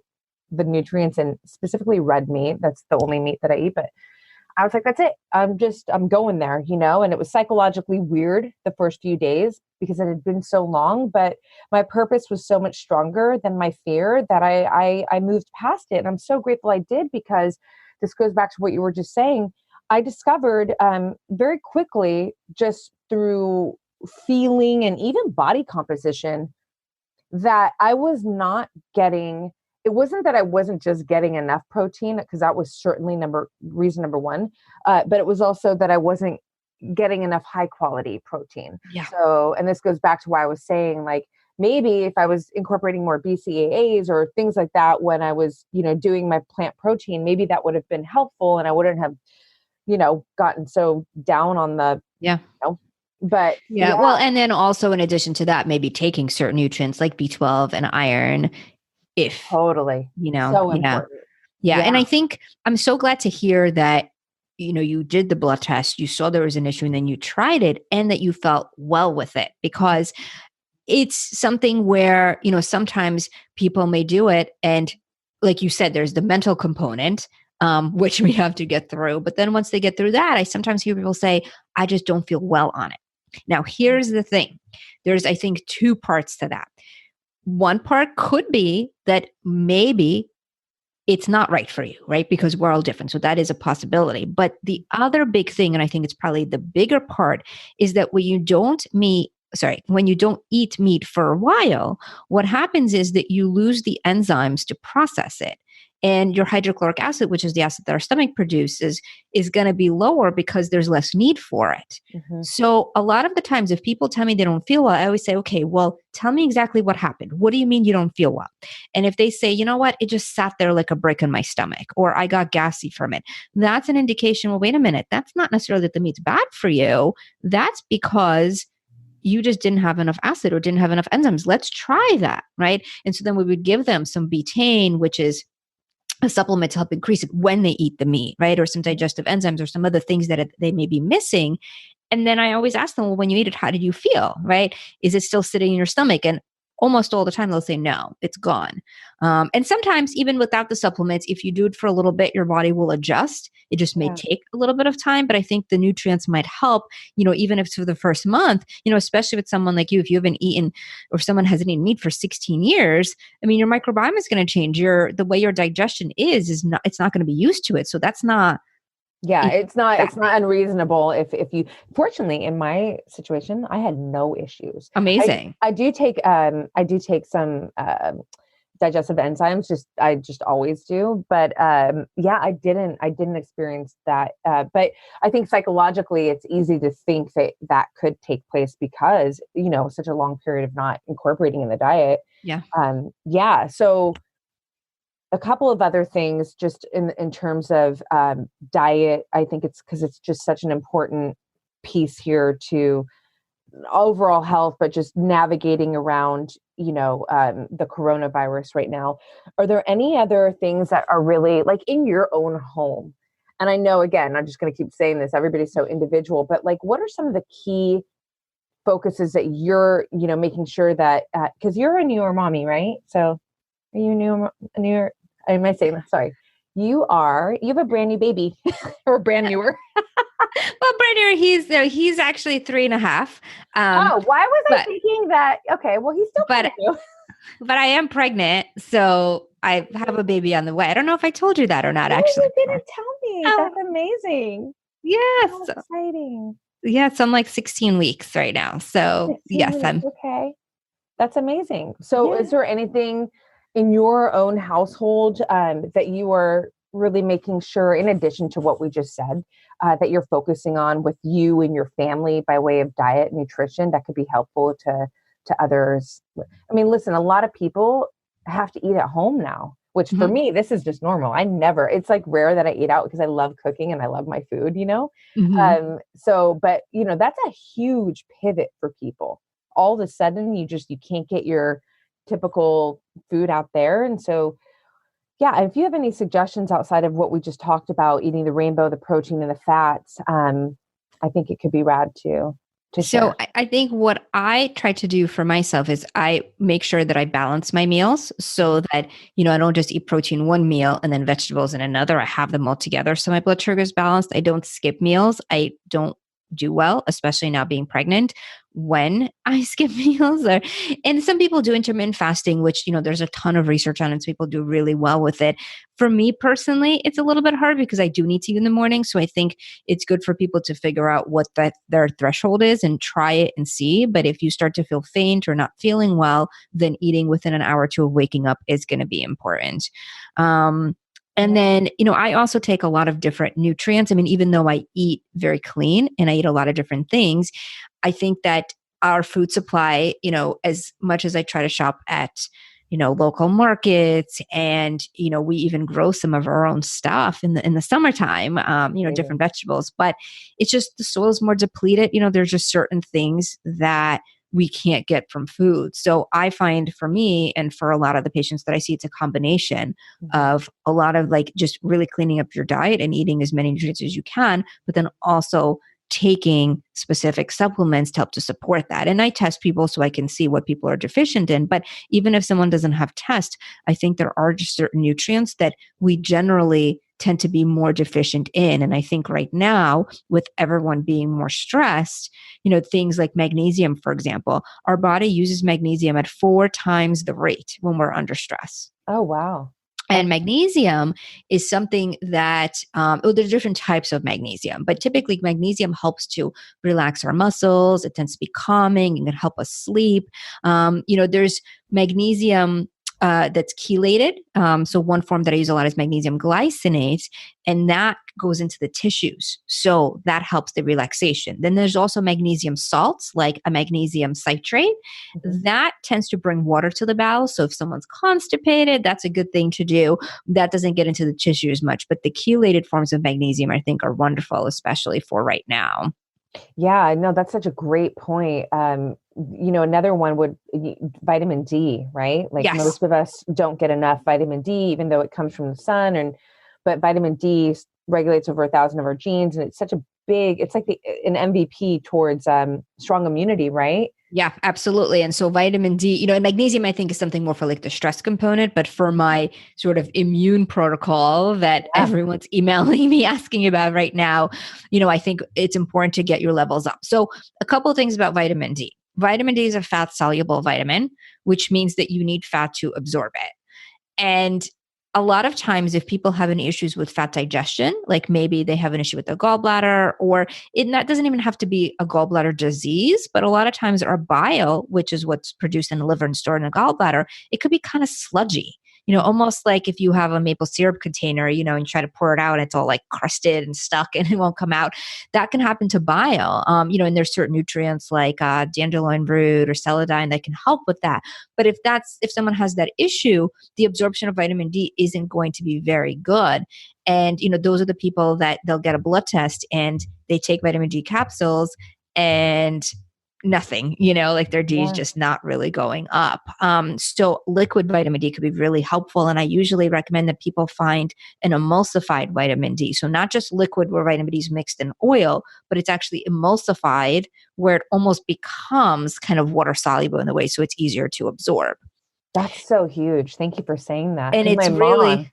the nutrients, and specifically red meat. That's the only meat that I eat. But I was like, that's it. I'm going there, and it was psychologically weird the first few days because it had been so long, but my purpose was so much stronger than my fear that I moved past it. And I'm so grateful I did, because this goes back to what you were just saying. I discovered very quickly, just through feeling and even body composition, that I was not getting. It wasn't that I wasn't just getting enough protein, because that was certainly reason number one, but it was also that I wasn't getting enough high quality protein. Yeah. So, and this goes back to why I was saying, like, maybe if I was incorporating more BCAAs or things like that when I was, doing my plant protein, maybe that would have been helpful, and I wouldn't have, gotten so down on the, yeah. But yeah. Well, and then also in addition to that, maybe taking certain nutrients like B12 and iron. If totally, so important. Yeah. And I think I'm so glad to hear that, you did the blood test, you saw there was an issue, and then you tried it, and that you felt well with it, because it's something where, sometimes people may do it. And like you said, there's the mental component, which we have to get through. But then once they get through that, I sometimes hear people say, I just don't feel well on it. Now, here's the thing. There's, I think, two parts to that. One part could be that maybe it's not right for you, right? Because we're all different. So that is a possibility. But the other big thing, and I think it's probably the bigger part, is that when you don't eat meat for a while, what happens is that you lose the enzymes to process it. And your hydrochloric acid, which is the acid that our stomach produces, is going to be lower because there's less need for it. Mm-hmm. So a lot of the times, if people tell me they don't feel well, I always say, okay, well, tell me exactly what happened. What do you mean you don't feel well? And if they say, you know what, it just sat there like a brick in my stomach, or I got gassy from it, that's an indication, well, wait a minute, that's not necessarily that the meat's bad for you. That's because you just didn't have enough acid or didn't have enough enzymes. Let's try that, right? And so then we would give them some betaine, which is a supplement to help increase it when they eat the meat, right? Or some digestive enzymes or some other things that they may be missing. And then I always ask them, well, when you eat it, how did you feel, right? Is it still sitting in your stomach? And almost all the time they'll say, no, it's gone. And sometimes even without the supplements, if you do it for a little bit, your body will adjust. It just may take a little bit of time, but I think the nutrients might help, even if it's for the first month, especially with someone like you, if you haven't eaten or someone hasn't eaten meat for 16 years, I mean, your microbiome is going to change. The way your digestion it's not going to be used to it. So that's not, it's not unreasonable if you, fortunately in my situation, I had no issues. Amazing. I do take some digestive enzymes, I just always do. But I didn't experience that. But I think psychologically it's easy to think that could take place because, such a long period of not incorporating in the diet. Yeah. So a couple of other things just in terms of diet, I think it's because it's just such an important piece here to overall health, but just navigating around, the coronavirus right now. Are there any other things that are really like in your own home? And I know, again, I'm just going to keep saying this, everybody's so individual, but like, what are some of the key focuses that you're, making sure that, cause you're a newer mommy, right? So are you newer, am I saying that? Sorry. You have a brand new baby or brand newer. Well, Brenner, he's actually 3.5. Why was I thinking that? Okay, well, he's still but new. But I am pregnant, so I have a baby on the way. I don't know if I told you that or not. No, actually, you didn't tell me. That's amazing. Yes, so exciting. Yes, I'm like 16 weeks right now. So yes, I'm okay. That's amazing. So, is there anything in your own household that you are really making sure, in addition to what we just said, that you're focusing on with you and your family by way of diet, nutrition that could be helpful to others? I mean, listen, a lot of people have to eat at home now, which for me, this is just normal. It's like rare that I eat out because I love cooking and I love my food, Mm-hmm. But that's a huge pivot for people. All of a sudden you can't get your typical food out there. And so, yeah, if you have any suggestions outside of what we just talked about, eating the rainbow, the protein and the fats, I think it could be rad too. So I think what I try to do for myself is I make sure that I balance my meals so that, I don't just eat protein one meal and then vegetables in another. I have them all together. So my blood sugar is balanced. I don't skip meals. I don't do well, especially now being pregnant, when I skip meals. And some people do intermittent fasting, which, there's a ton of research on it. So people do really well with it. For me personally, it's a little bit hard because I do need to eat in the morning. So I think it's good for people to figure out what their threshold is and try it and see. But if you start to feel faint or not feeling well, then eating within an hour or two of waking up is going to be important. And then, I also take a lot of different nutrients. I mean, even though I eat very clean and I eat a lot of different things, I think that our food supply, as much as I try to shop at, local markets and, we even grow some of our own stuff in the summertime, different vegetables, but it's just the soil is more depleted. There's just certain things that we can't get from food. So I find for me and for a lot of the patients that I see, it's a combination of a lot of like just really cleaning up your diet and eating as many nutrients as you can, but then also taking specific supplements to help to support that. And I test people so I can see what people are deficient in. But even if someone doesn't have tests, I think there are just certain nutrients that we generally tend to be more deficient in. And I think right now, with everyone being more stressed, things like magnesium, for example, our body uses magnesium at 4 times the rate when we're under stress. Oh, wow. And magnesium is something that, there's different types of magnesium, but typically magnesium helps to relax our muscles. It tends to be calming and can help us sleep. There's magnesium that's chelated. So one form that I use a lot is magnesium glycinate, and that goes into the tissues. So that helps the relaxation. Then there's also magnesium salts, like a magnesium citrate. That tends to bring water to the bowels. So if someone's constipated, that's a good thing to do. That doesn't get into the tissue as much. But the chelated forms of magnesium, I think, are wonderful, especially for right now. Yeah, no, that's such a great point. Another one would vitamin D, right? Like Yes. Most of us don't get enough vitamin D, even though it comes from the sun. But vitamin D regulates over 1,000 of our genes, and it's such a it's like an MVP towards strong immunity, right? Yeah, absolutely. And so vitamin D, and magnesium, I think, is something more for like the stress component, but for my sort of immune protocol that everyone's emailing me asking about right now, I think it's important to get your levels up. So a couple of things about vitamin D. Vitamin D is a fat soluble vitamin, which means that you need fat to absorb it. And a lot of times if people have any issues with fat digestion, like maybe they have an issue with the gallbladder, or that doesn't even have to be a gallbladder disease, but a lot of times our bile, which is what's produced in the liver and stored in the gallbladder, it could be kind of sludgy. Almost like if you have a maple syrup container, and you try to pour it out and it's all like crusted and stuck and it won't come out. That can happen to bile. And there's certain nutrients like dandelion root or celandine that can help with that. But if someone has that issue, the absorption of vitamin D isn't going to be very good. And, those are the people that they'll get a blood test and they take vitamin D capsules and nothing, like their D is just not really going up. So liquid vitamin D could be really helpful. And I usually recommend that people find an emulsified vitamin D. So not just liquid where vitamin D is mixed in oil, but it's actually emulsified where it almost becomes kind of water soluble in the way. So it's easier to absorb. That's so huge. Thank you for saying that. And it's my really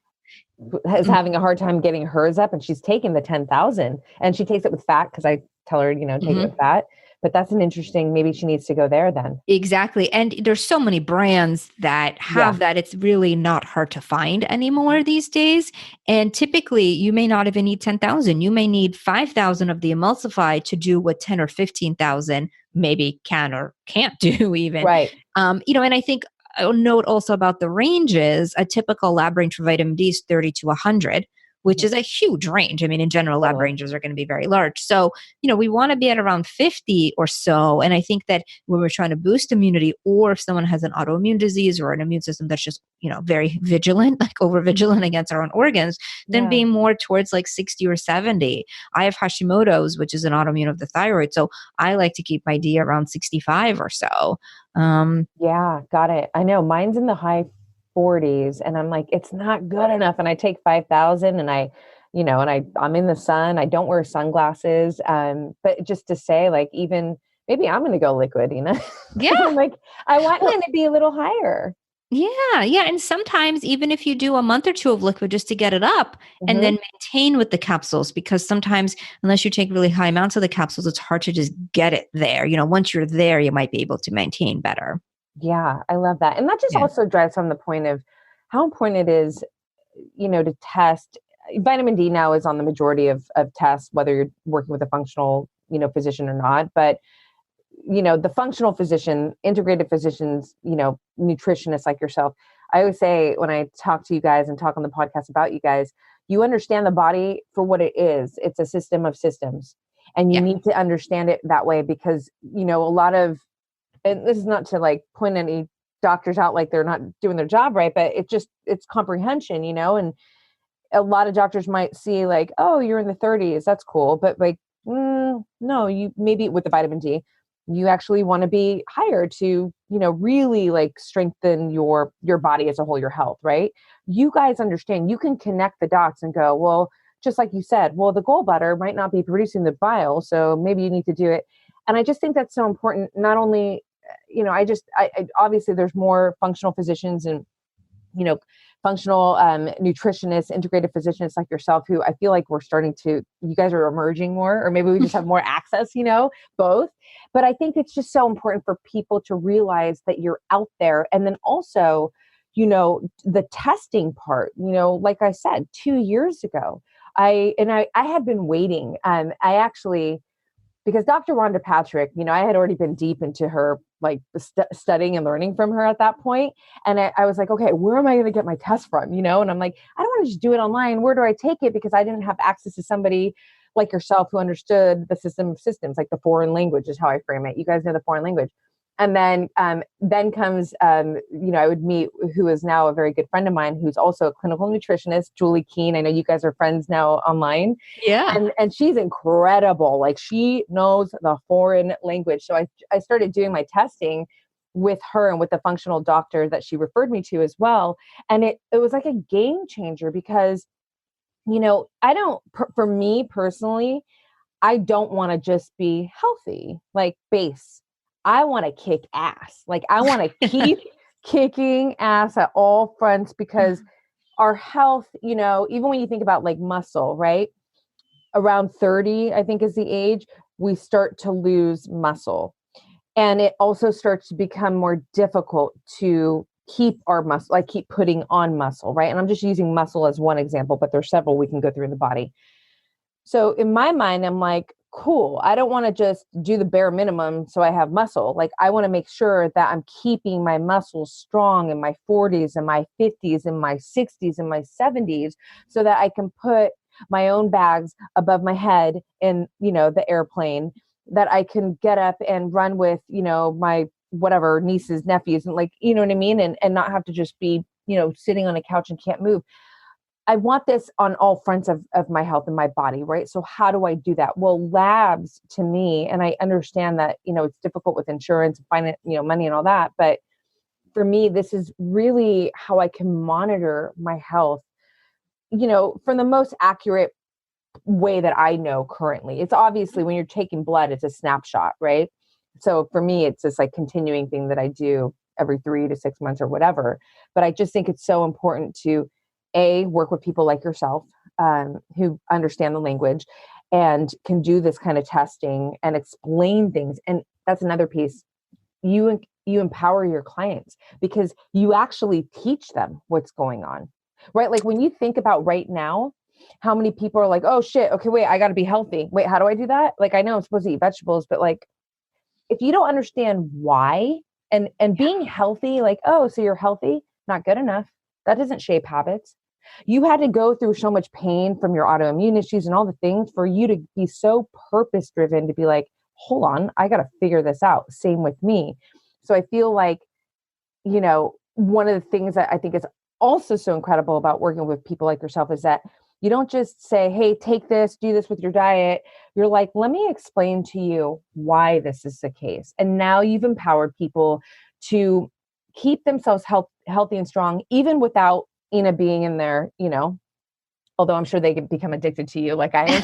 mom is having a hard time getting hers up, and she's taking the 10,000, and she takes it with fat because I tell her, take it with fat. But that's an interesting, maybe she needs to go there then. Exactly. And there's so many brands that have that. It's really not hard to find anymore these days. And typically you may not even need 10,000. You may need 5,000 of the emulsified to do what 10 or 15,000 maybe can or can't do even. Right. And I think I'll note also about the ranges. A typical lab range for vitamin D is 30 to 100, which is a huge range. I mean, in general, lab ranges are going to be very large. So, we want to be at around 50 or so. And I think that when we're trying to boost immunity, or if someone has an autoimmune disease or an immune system that's just, very vigilant, like over vigilant against our own organs, then being more towards like 60 or 70. I have Hashimoto's, which is an autoimmune of the thyroid. So I like to keep my D around 65 or so. Yeah, got it. I know mine's in the high 40s, and I'm like, it's not good enough. And I take 5,000, and I'm in the sun. I don't wear sunglasses. But just to say, like, even maybe I'm going to go liquid, Yeah. I'm like, I want mine to be a little higher. Yeah. Yeah. And sometimes even if you do a month or two of liquid just to get it up and then maintain with the capsules, because sometimes unless you take really high amounts of the capsules, it's hard to just get it there. Once you're there, you might be able to maintain better. Yeah, I love that. And that just also drives home the point of how important it is, to test. Vitamin D now is on the majority of tests, whether you're working with a functional, physician or not. But, the functional physician, integrative physicians, nutritionists like yourself, I always say when I talk to you guys and talk on the podcast about you guys, you understand the body for what it is. It's a system of systems. And you need to understand it that way because, a lot of, and this is not to like point any doctors out like they're not doing their job right, but it's comprehension, and a lot of doctors might see like, oh, you're in the 30s. That's cool. But like, no, you maybe with the vitamin D, you actually want to be higher to, really like strengthen your body as a whole, your health, right? You guys understand, you can connect the dots and go, well, just like you said, well, the gallbladder might not be producing the bile, so maybe you need to do it. And I just think that's so important. Not only, I obviously there's more functional physicians and, functional nutritionists, integrative physicians like yourself, who I feel like you guys are emerging more, or maybe we just have more access, both. But I think it's just so important for people to realize that you're out there. And then also, the testing part, like I said, 2 years ago, I had been waiting. I actually, because Dr. Rhonda Patrick, I had already been deep into her, like studying and learning from her at that point. And I was like, okay, where am I going to get my test from? And I'm like, I don't want to just do it online. Where do I take it? Because I didn't have access to somebody like yourself who understood the system of systems, like the foreign language is how I frame it. You guys know the foreign language. And then comes, I would meet who is now a very good friend of mine, who's also a clinical nutritionist, Julie Keene. I know you guys are friends now online. Yeah. And she's incredible. Like she knows the foreign language. So I started doing my testing with her and with the functional doctor that she referred me to as well. And it was like a game changer because, for me personally, I don't want to just be healthy, like base. I want to kick ass. Like I want to keep kicking ass at all fronts because our health, even when you think about like muscle, right? Around 30, I think is the age, we start to lose muscle. And it also starts to become more difficult to keep our muscle, like keep putting on muscle, right? And I'm just using muscle as one example, but there's several we can go through in the body. So in my mind, I'm like, cool. I don't want to just do the bare minimum so I have muscle. Like I want to make sure that I'm keeping my muscles strong in my 40s and my 50s and my 60s and my 70s so that I can put my own bags above my head in, the airplane, that I can get up and run with, my whatever nieces, nephews, and like, you know what I mean? And not have to just be, sitting on a couch and can't move. I want this on all fronts of my health and my body, right? So how do I do that? Well, labs to me, and I understand that, it's difficult with insurance, finance, money and all that. But for me, this is really how I can monitor my health, from the most accurate way that I know currently. It's obviously when you're taking blood, it's a snapshot, right? So for me, it's this like continuing thing that I do every 3 to 6 months or whatever. But I just think it's so important to work with people like yourself, who understand the language and can do this kind of testing and explain things. And that's another piece. You empower your clients because you actually teach them what's going on, right? Like when you think about right now, how many people are like, oh shit, okay, wait, I got to be healthy. Wait, how do I do that? Like, I know I'm supposed to eat vegetables, but like, if you don't understand why and being healthy, like, oh, so you're healthy, not good enough. That doesn't shape habits. You had to go through so much pain from your autoimmune issues and all the things for you to be so purpose driven to be like, hold on, I got to figure this out. Same with me. So I feel like, one of the things that I think is also so incredible about working with people like yourself is that you don't just say, hey, take this, do this with your diet. You're like, let me explain to you why this is the case. And now you've empowered people to keep themselves healthy and strong, even without Ina being in there, although I'm sure they could become addicted to you like I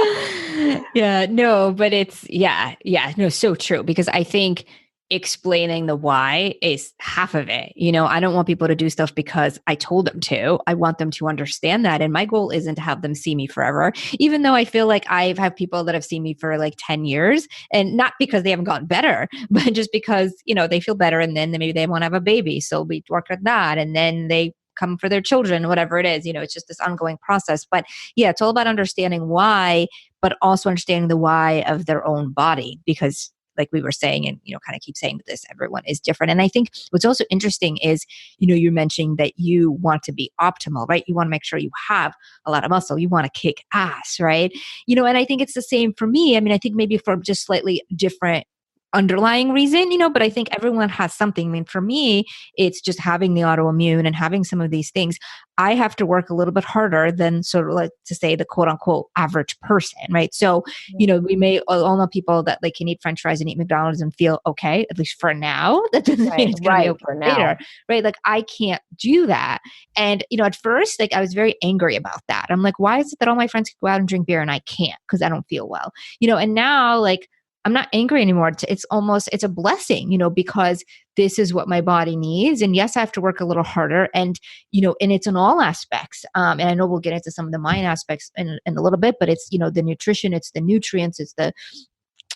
am. Yeah, no, but no, so true. Because I think explaining the why is half of it. I don't want people to do stuff because I told them to. I want them to understand that. And my goal isn't to have them see me forever, even though I feel like I've had people that have seen me for like 10 years, and not because they haven't gotten better, but just because, they feel better, and then maybe they want to have a baby. So we work at that. And then they come for their children, whatever it is, it's just this ongoing process. But yeah, it's all about understanding why, but also understanding the why of their own body, because like we were saying, and, kind of keep saying this, everyone is different. And I think what's also interesting is, you're mentioning that you want to be optimal, right? You want to make sure you have a lot of muscle. You want to kick ass, right? And I think it's the same for me. I mean, I think maybe for just slightly different underlying reason, but I think everyone has something. I mean, for me, it's just having the autoimmune and having some of these things. I have to work a little bit harder than sort of like to say the quote unquote average person, right? So, we may all know people that like can eat French fries and eat McDonald's and feel okay, at least for now. That doesn't mean it's going to be okay for later, right? Like I can't do that. And, at first, like I was very angry about that. I'm like, why is it that all my friends can go out and drink beer and I can't because I don't feel well, and now like, I'm not angry anymore. It's a blessing, because this is what my body needs. And yes, I have to work a little harder, and, and it's in all aspects. And I know we'll get into some of the mind aspects in a little bit, but it's, the nutrition, it's the nutrients, it's the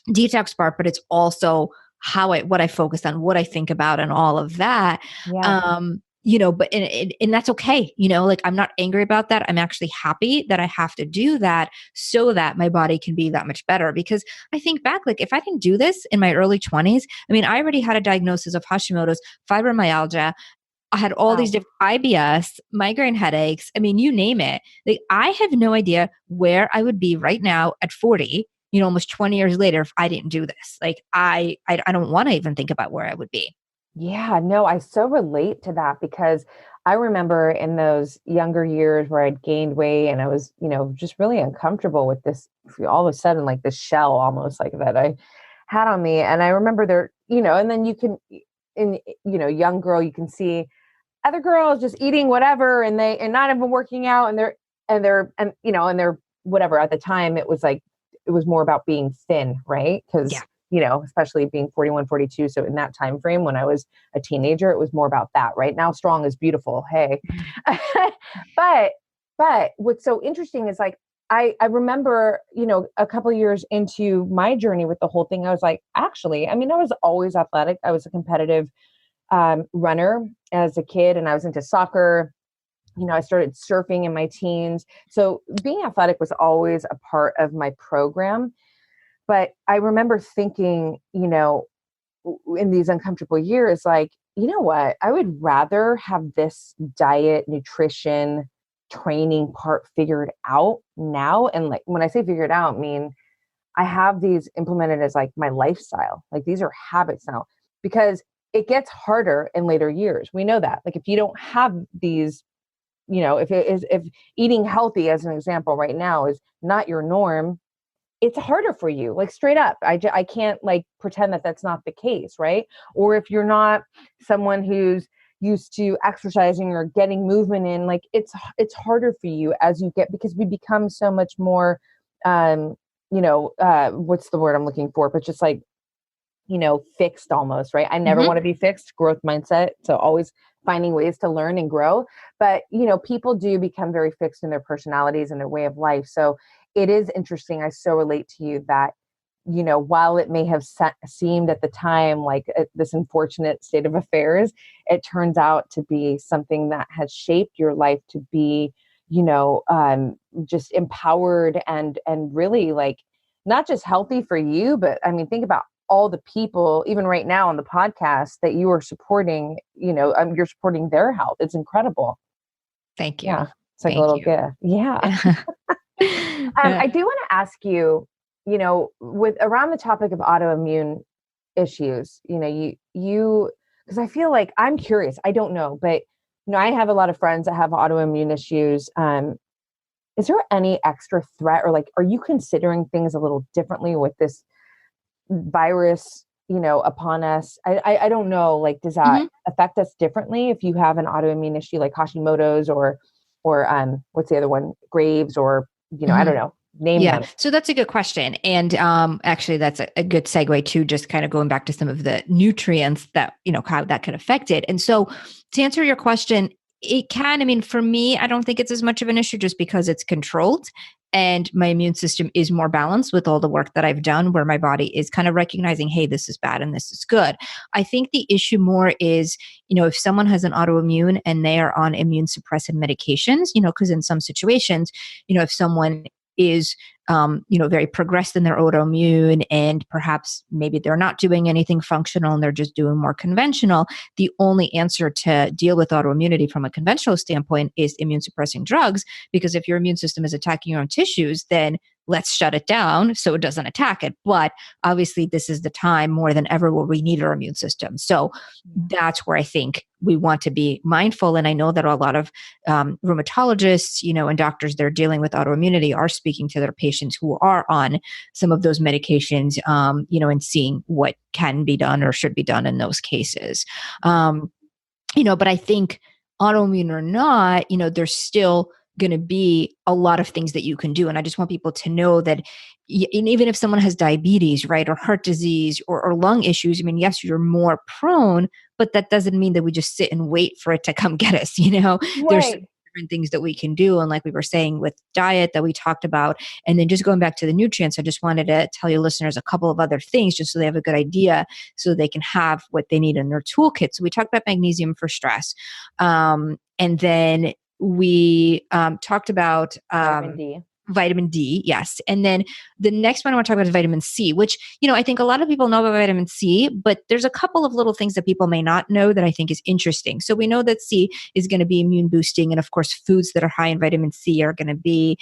detox part, but it's also what I focus on, what I think about, and all of that. Yeah. But and that's okay. Like I'm not angry about that. I'm actually happy that I have to do that so that my body can be that much better. Because I think back, like if I didn't do this in my early 20s, I mean, I already had a diagnosis of Hashimoto's, fibromyalgia. I had all these different IBS, migraine headaches. I mean, you name it. Like I have no idea where I would be right now at 40, almost 20 years later, if I didn't do this. Like I don't want to even think about where I would be. Yeah, no, I so relate to that because I remember in those younger years where I'd gained weight and I was, just really uncomfortable with this, all of a sudden, like this shell almost like that I had on me. And I remember there, and then you can, young girl, you can see other girls just eating whatever and not even working out and they're whatever. At the time, it was more about being thin, right? Because especially being 41, 42. So in that time frame, when I was a teenager, it was more about that. Right now, strong is beautiful. Hey, but what's so interesting is like, I remember, a couple of years into my journey with the whole thing, I was like, actually, I mean, I was always athletic. I was a competitive runner as a kid, and I was into soccer. I started surfing in my teens. So being athletic was always a part of my program. But I remember thinking, in these uncomfortable years, like, you know what, I would rather have this diet, nutrition, training part figured out now. And like, when I say figured out, I mean, I have these implemented as like my lifestyle. Like these are habits now, because it gets harder in later years. We know that. Like if you don't have these if eating healthy, as an example right now, is not your norm, it's harder for you, like straight up. I can't like pretend that that's not the case, right? Or if you're not someone who's used to exercising or getting movement in, like it's harder for you as you get, because we become so much more, what's the word I'm looking for? But just like, fixed almost, right? I never want to be fixed, growth mindset. So always finding ways to learn and grow. But, people do become very fixed in their personalities and their way of life. So it is interesting. I so relate to you that, while it may have seemed at the time like this unfortunate state of affairs, it turns out to be something that has shaped your life to be, just empowered and really like not just healthy for you, but I mean, think about all the people, even right now on the podcast, that you are supporting, you're supporting their health. It's incredible. Thank you. Yeah. It's like a little gift. Yeah. I do want to ask you, with around the topic of autoimmune issues, you, because I feel like I'm curious, I don't know, but, I have a lot of friends that have autoimmune issues. Is there any extra threat, or like, are you considering things a little differently with this virus, upon us? I don't know, like, does that affect us differently if you have an autoimmune issue like Hashimoto's or what's the other one, Graves, or I don't know, name them. So that's a good question, and actually that's a good segue to just kind of going back to some of the nutrients that how that could affect it. And so to answer your question, it can, I mean, for me, I don't think it's as much of an issue just because it's controlled. And my immune system is more balanced with all the work that I've done, where my body is kind of recognizing, hey, this is bad and this is good. I think the issue more is, if someone has an autoimmune and they are on immune suppressant medications, because in some situations, if someone is, very progressed in their autoimmune and perhaps maybe they're not doing anything functional and they're just doing more conventional, the only answer to deal with autoimmunity from a conventional standpoint is immune suppressing drugs, because if your immune system is attacking your own tissues, then let's shut it down so it doesn't attack it. But obviously this is the time more than ever where we need our immune system. So that's where I think we want to be mindful. And I know that a lot of rheumatologists, and doctors that are dealing with autoimmunity are speaking to their patients who are on some of those medications, and seeing what can be done or should be done in those cases. But I think autoimmune or not, there's still going to be a lot of things that you can do. And I just want people to know that even if someone has diabetes, right, or heart disease or lung issues, I mean, yes, you're more prone, but that doesn't mean that we just sit and wait for it to come get us. Right. There's different things that we can do. And like we were saying with diet that we talked about, and then just going back to the nutrients, I just wanted to tell your listeners a couple of other things just so they have a good idea so they can have what they need in their toolkit. So we talked about magnesium for stress. And then we talked about vitamin D, yes. And then the next one I want to talk about is vitamin C, which, I think a lot of people know about vitamin C, but there's a couple of little things that people may not know that I think is interesting. So we know that C is going to be immune boosting. And of course, foods that are high in vitamin C are going to be,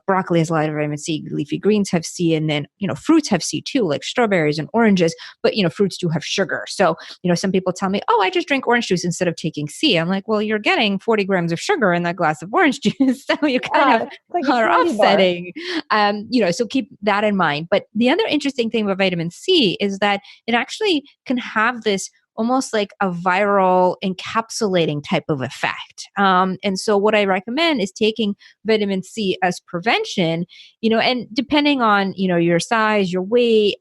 broccoli has a lot of vitamin C, leafy greens have C, and then, fruits have C too, like strawberries and oranges, but, fruits do have sugar. So, some people tell me, oh, I just drink orange juice instead of taking C. I'm like, well, you're getting 40 grams of sugar in that glass of orange juice. So you kind of like are offsetting, so keep that in mind. But the other interesting thing about vitamin C is that it actually can have this almost like a viral encapsulating type of effect. And so what I recommend is taking vitamin C as prevention, and depending on, your size, your weight,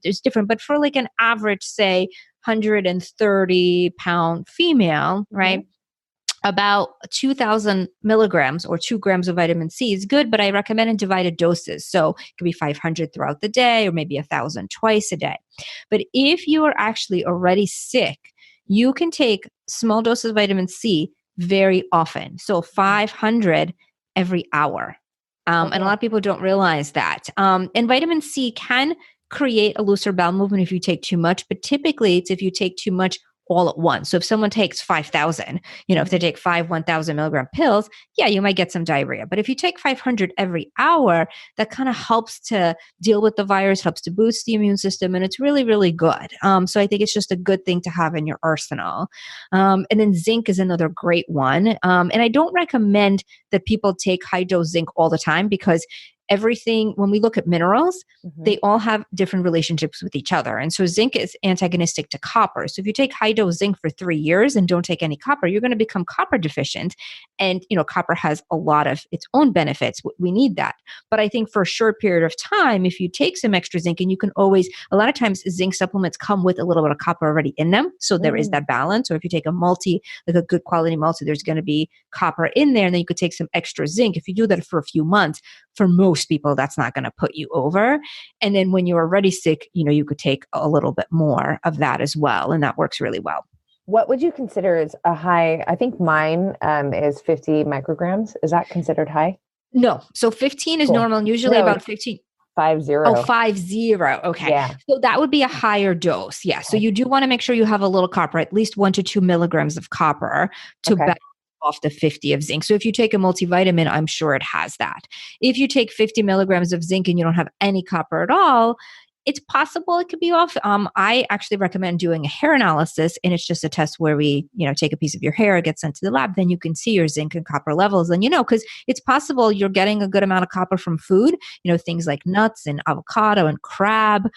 there's different, but for like an average, say 130-pound female, right? About 2,000 milligrams or 2 grams of vitamin C is good, but I recommend in divided doses. So it could be 500 throughout the day or maybe 1,000 twice a day. But if you are actually already sick, you can take small doses of vitamin C very often. So 500 every hour. And a lot of people don't realize that. And vitamin C can create a looser bowel movement if you take too much, but typically it's if you take too much all at once. So if someone takes 5,000, if they take 1,000 milligram pills, yeah, you might get some diarrhea. But if you take 500 every hour, that kind of helps to deal with the virus, helps to boost the immune system. And it's really, really good. So I think it's just a good thing to have in your arsenal. And then zinc is another great one. And I don't recommend that people take high dose zinc all the time, because everything, when we look at minerals, they all have different relationships with each other. And so zinc is antagonistic to copper. So if you take high dose zinc for 3 years and don't take any copper, you're going to become copper deficient. And, copper has a lot of its own benefits. We need that. But I think for a short period of time, if you take some extra zinc, and you can always, a lot of times zinc supplements come with a little bit of copper already in them. So there is that balance. Or if you take a multi, like a good quality multi, there's going to be copper in there, and then you could take some extra zinc. If you do that for a few months, for most people, that's not going to put you over. And then when you're already sick, you could take a little bit more of that as well. And that works really well. What would you consider as a high? I think mine is 50 micrograms. Is that considered high? No. So 15 is normal, and usually about 15. 50. Oh, 50. Okay. Yeah. So that would be a higher dose. Yeah. So you do want to make sure you have a little copper, at least 1 to 2 milligrams of copper to balance off the 50 of zinc. So if you take a multivitamin, I'm sure it has that. If you take 50 milligrams of zinc and you don't have any copper at all, it's possible it could be off. I actually recommend doing a hair analysis, and it's just a test where we, take a piece of your hair, it gets sent to the lab, then you can see your zinc and copper levels. And, because it's possible you're getting a good amount of copper from food, things like nuts and avocado and crab,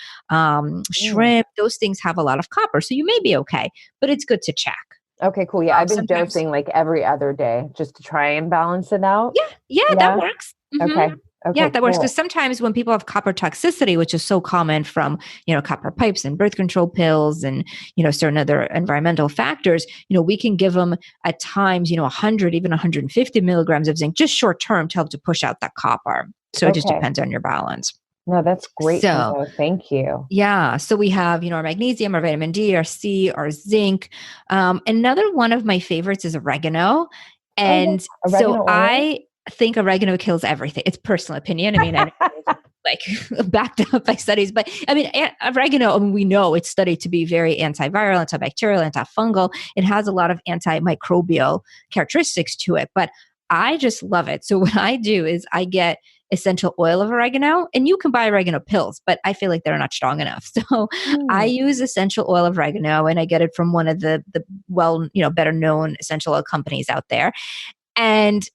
shrimp, those things have a lot of copper. So you may be okay, but it's good to check. Okay, cool. Yeah, I've been dosing like every other day just to try and balance it out. Yeah, that works. Okay. Yeah, that works. Because sometimes when people have copper toxicity, which is so common from, copper pipes and birth control pills and, certain other environmental factors, we can give them at times, 100, even 150 milligrams of zinc, just short term, to help to push out that copper. So it just depends on your balance. No, that's great. So, thank you. Yeah. So we have, our magnesium, our vitamin D, our C, our zinc. Another one of my favorites is oregano. And so I think oregano kills everything. It's personal opinion. I mean, like backed up by studies, but I mean, oregano, we know it's studied to be very antiviral, antibacterial, antifungal. It has a lot of antimicrobial characteristics to it, but I just love it. So what I do is I get essential oil of oregano, and you can buy oregano pills, but I feel like they're not strong enough. So I use essential oil of oregano, and I get it from one of the well, better known essential oil companies out there. And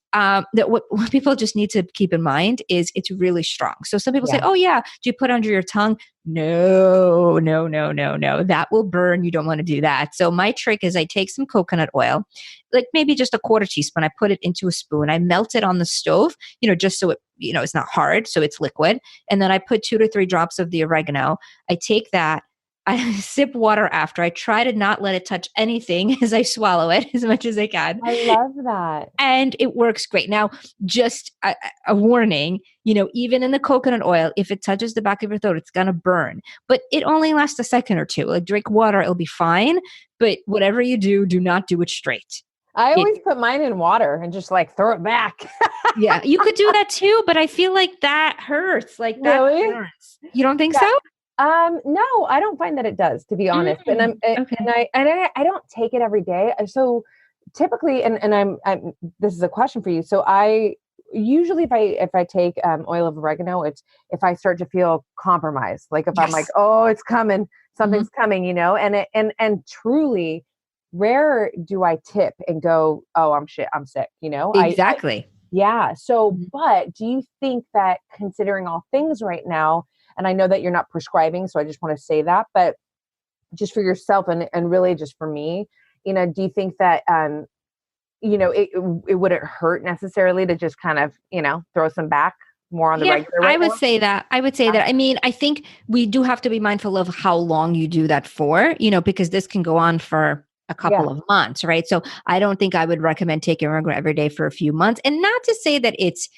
what people just need to keep in mind is it's really strong. So some people say, oh yeah, do you put it under your tongue? No. That will burn. You don't want to do that. So my trick is I take some coconut oil, like maybe just a quarter teaspoon. I put it into a spoon. I melt it on the stove, just so it, it's not hard. So it's liquid. And then I put 2 to 3 drops of the oregano. I take that. I sip water after. I try to not let it touch anything as I swallow it as much as I can. I love that. And it works great. Now, just a warning, even in the coconut oil, if it touches the back of your throat, it's going to burn. But it only lasts a second or two. Like drink water, it'll be fine. But whatever you do not do it straight. I always put mine in water and just like throw it back. Yeah, you could do that too, but I feel like that hurts. Like that hurts. You don't think so? No, I don't find that it does, to be honest. And I don't take it every day. So typically, and this is a question for you. So I usually, if I take oil of oregano, it's if I start to feel compromised, like if I'm like, oh, it's coming, something's coming, and truly rare do I tip and go, oh, I'm sick, Exactly. So, but do you think that considering all things right now, and I know that you're not prescribing, so I just want to say that, but just for yourself and really just for me, do you think that, it wouldn't hurt necessarily to just kind of, throw some back more on the regular? I would say that. I mean, I think we do have to be mindful of how long you do that for, because this can go on for a couple of months, right? So I don't think I would recommend taking oregano every day for a few months. And not to say that it's,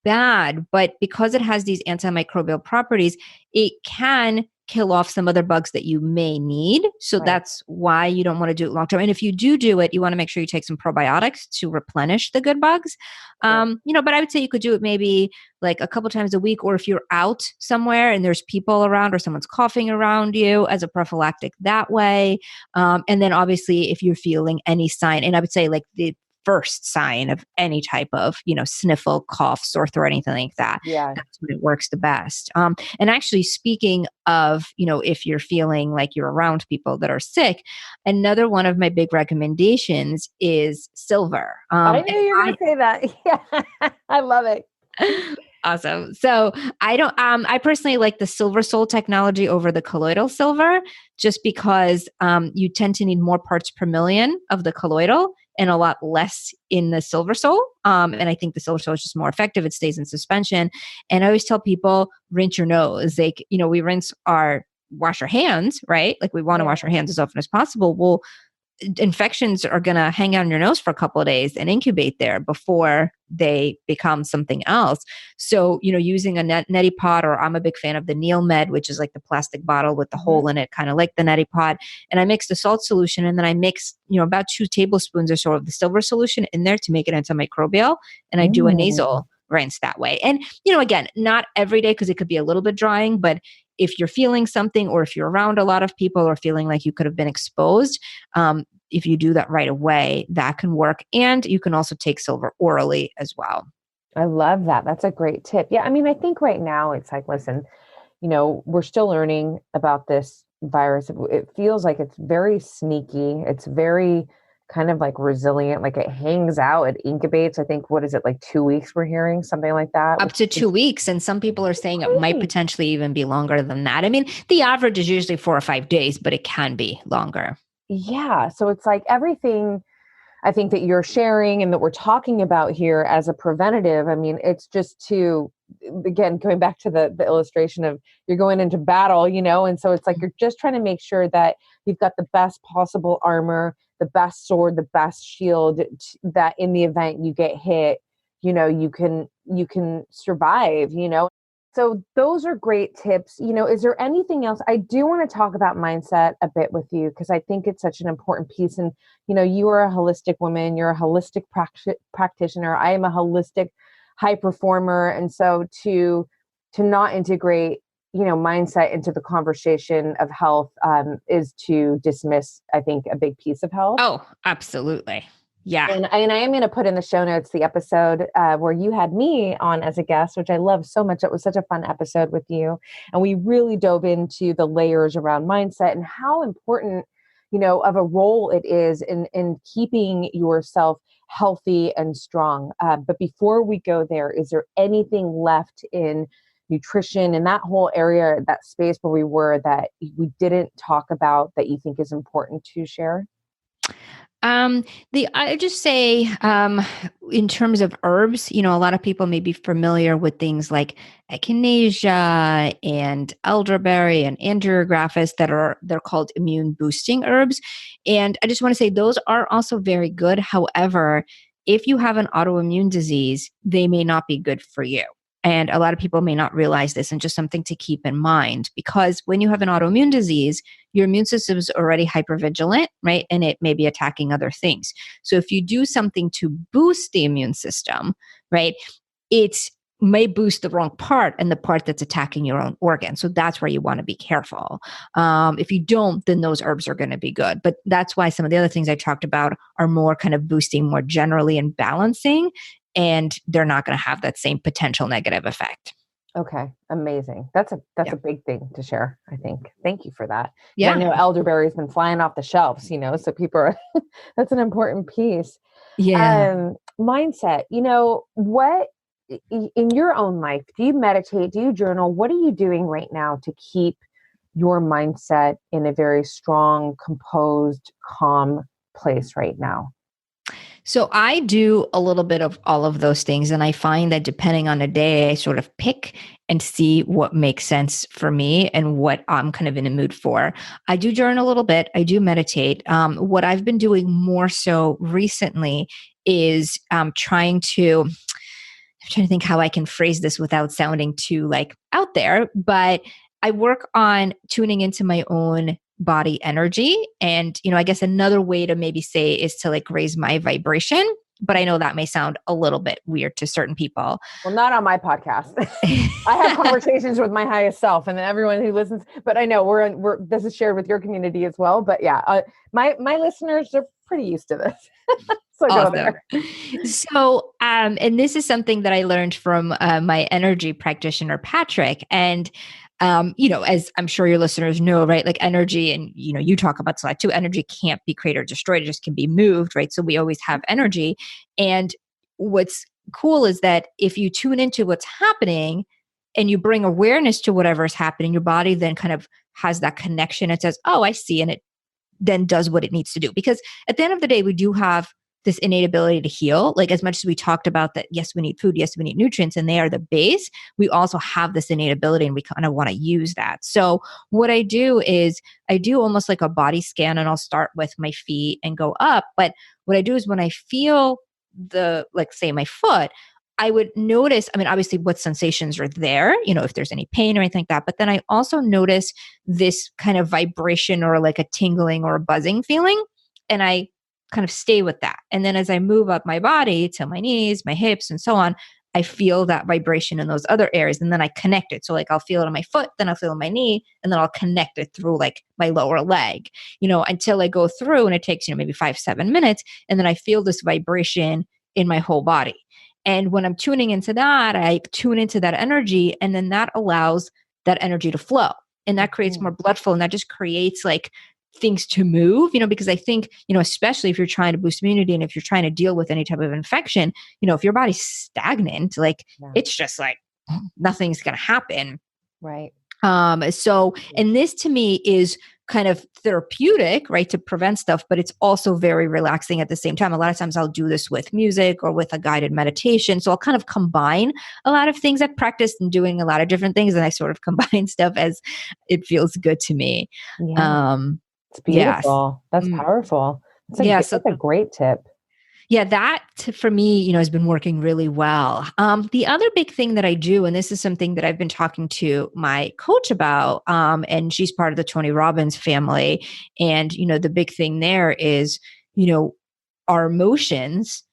bad, but because it has these antimicrobial properties, it can kill off some other bugs that you may need. So Right. that's why you don't want to do it long term. And if you do it, you want to make sure you take some probiotics to replenish the good bugs. But I would say you could do it maybe like a couple times a week, or if you're out somewhere and there's people around or someone's coughing around you, as a prophylactic that way. And then obviously if you're feeling any sign, and I would say like the first sign of any type of, sniffle, cough, sore throat, anything like that. Yeah. That's when it works the best. And actually speaking of, if you're feeling like you're around people that are sick, another one of my big recommendations is silver. I knew you were going to say that. Yeah. I love it. Awesome. So I personally like the silver soul technology over the colloidal silver, just because you tend to need more parts per million of the colloidal and a lot less in the silver soul. And I think the silver soul is just more effective. It stays in suspension. And I always tell people, rinse your nose. Like, we wash our hands, right? Like we want to wash our hands as often as possible. Well, infections are going to hang out on your nose for a couple of days and incubate there before they become something else. So, using a neti pot, or I'm a big fan of the Neil Med, which is like the plastic bottle with the hole in it, kind of like the neti pot. And I mix the salt solution, and then I mix, about 2 tablespoons or so of the silver solution in there to make it antimicrobial. And I do a nasal rinse that way. And, again, not every day, because it could be a little bit drying, but if you're feeling something, or if you're around a lot of people, or feeling like you could have been exposed, if you do that right away, that can work. And you can also take silver orally as well. I love that. That's a great tip. Yeah. I mean, I think right now it's like, listen, we're still learning about this virus. It feels like it's very sneaky. It's very kind of like resilient, like it hangs out, it incubates. I think, what is it, like 2 weeks we're hearing, something like that? Up to 2 weeks. And some people are saying it might potentially even be longer than that. I mean, the average is usually 4 or 5 days, but it can be longer. Yeah. So it's like everything I think that you're sharing and that we're talking about here as a preventative. I mean, it's just again, going back to the illustration of you're going into battle, and so it's like you're just trying to make sure that you've got the best possible armor, the best sword, the best shield, that in the event you get hit, you can survive, So those are great tips. Is there anything else? I do want to talk about mindset a bit with you, because I think it's such an important piece. And, you are a holistic woman, you're a holistic practitioner. I am a holistic high performer. And so to not integrate, mindset into the conversation of health is to dismiss, I think, a big piece of health. Oh, absolutely. Yeah. And I am going to put in the show notes the episode where you had me on as a guest, which I love so much. It was such a fun episode with you. And we really dove into the layers around mindset and how important, of a role it is in keeping yourself healthy and strong. But before we go there, is there anything left in nutrition and that whole area, that space where we were, that we didn't talk about that you think is important to share? I just say, in terms of herbs, a lot of people may be familiar with things like echinacea and elderberry and andrographis they're called immune boosting herbs. And I just want to say those are also very good. However, if you have an autoimmune disease, they may not be good for you. And a lot of people may not realize this, and just something to keep in mind, because when you have an autoimmune disease, your immune system is already hypervigilant, right? And it may be attacking other things. So if you do something to boost the immune system, right, it may boost the wrong part and the part that's attacking your own organ. So that's where you want to be careful. If you don't, then those herbs are going to be good. But that's why some of the other things I talked about are more kind of boosting more generally and balancing, and they're not going to have that same potential negative effect. Okay. Amazing. That's a big thing to share, I think. Thank you for that. Yeah. I know elderberry's been flying off the shelves, so people are, that's an important piece. Yeah. Mindset, what in your own life, do you meditate? Do you journal? What are you doing right now to keep your mindset in a very strong, composed, calm place right now? So I do a little bit of all of those things. And I find that depending on the day, I sort of pick and see what makes sense for me and what I'm kind of in a mood for. I do journal a little bit. I do meditate. What I've been doing more so recently is trying to trying to think how I can phrase this without sounding too like out there, but I work on tuning into my own body energy. And, I guess another way to maybe say is to like raise my vibration. But I know that may sound a little bit weird to certain people. Well, not on my podcast. I have conversations with my highest self and then everyone who listens, but I know this is shared with your community as well. But yeah, my listeners are pretty used to this. So awesome. Go there. So, and this is something that I learned from my energy practitioner, Patrick. And as I'm sure your listeners know, right? Like energy, and you talk about this a lot too. Energy can't be created or destroyed; it just can be moved, right? So we always have energy. And what's cool is that if you tune into what's happening and you bring awareness to whatever is happening, your body then kind of has that connection. It says, "Oh, I see," and it then does what it needs to do. Because at the end of the day, we do have this innate ability to heal. Like as much as we talked about that, yes, we need food, yes, we need nutrients, and they are the base, we also have this innate ability and we kind of want to use that. So what I do is I do almost like a body scan, and I'll start with my feet and go up. But what I do is when I feel like say my foot, I would notice, obviously what sensations are there, if there's any pain or anything like that. But then I also notice this kind of vibration or like a tingling or a buzzing feeling. And I kind of stay with that. And then as I move up my body to my knees, my hips, and so on, I feel that vibration in those other areas. And then I connect it. So like I'll feel it on my foot, then I'll feel it on my knee, and then I'll connect it through like my lower leg, until I go through, and it takes, maybe 5-7 minutes. And then I feel this vibration in my whole body. And when I'm tuning into that, I tune into that energy, and then that allows that energy to flow, and that creates more blood flow, and that just creates like things to move, because I think, especially if you're trying to boost immunity and if you're trying to deal with any type of infection, if your body's stagnant, like it's just like nothing's going to happen. Right. So, and this to me is kind of therapeutic, right? To prevent stuff, but it's also very relaxing at the same time. A lot of times I'll do this with music or with a guided meditation. So I'll kind of combine a lot of things I've practiced and doing a lot of different things. And I sort of combine stuff as it feels good to me. Yeah. It's beautiful. Yes. That's powerful. That's a great tip. Yeah, that for me, has been working really well. The other big thing that I do, and this is something that I've been talking to my coach about, and she's part of the Tony Robbins family. And, the big thing there is, our emotions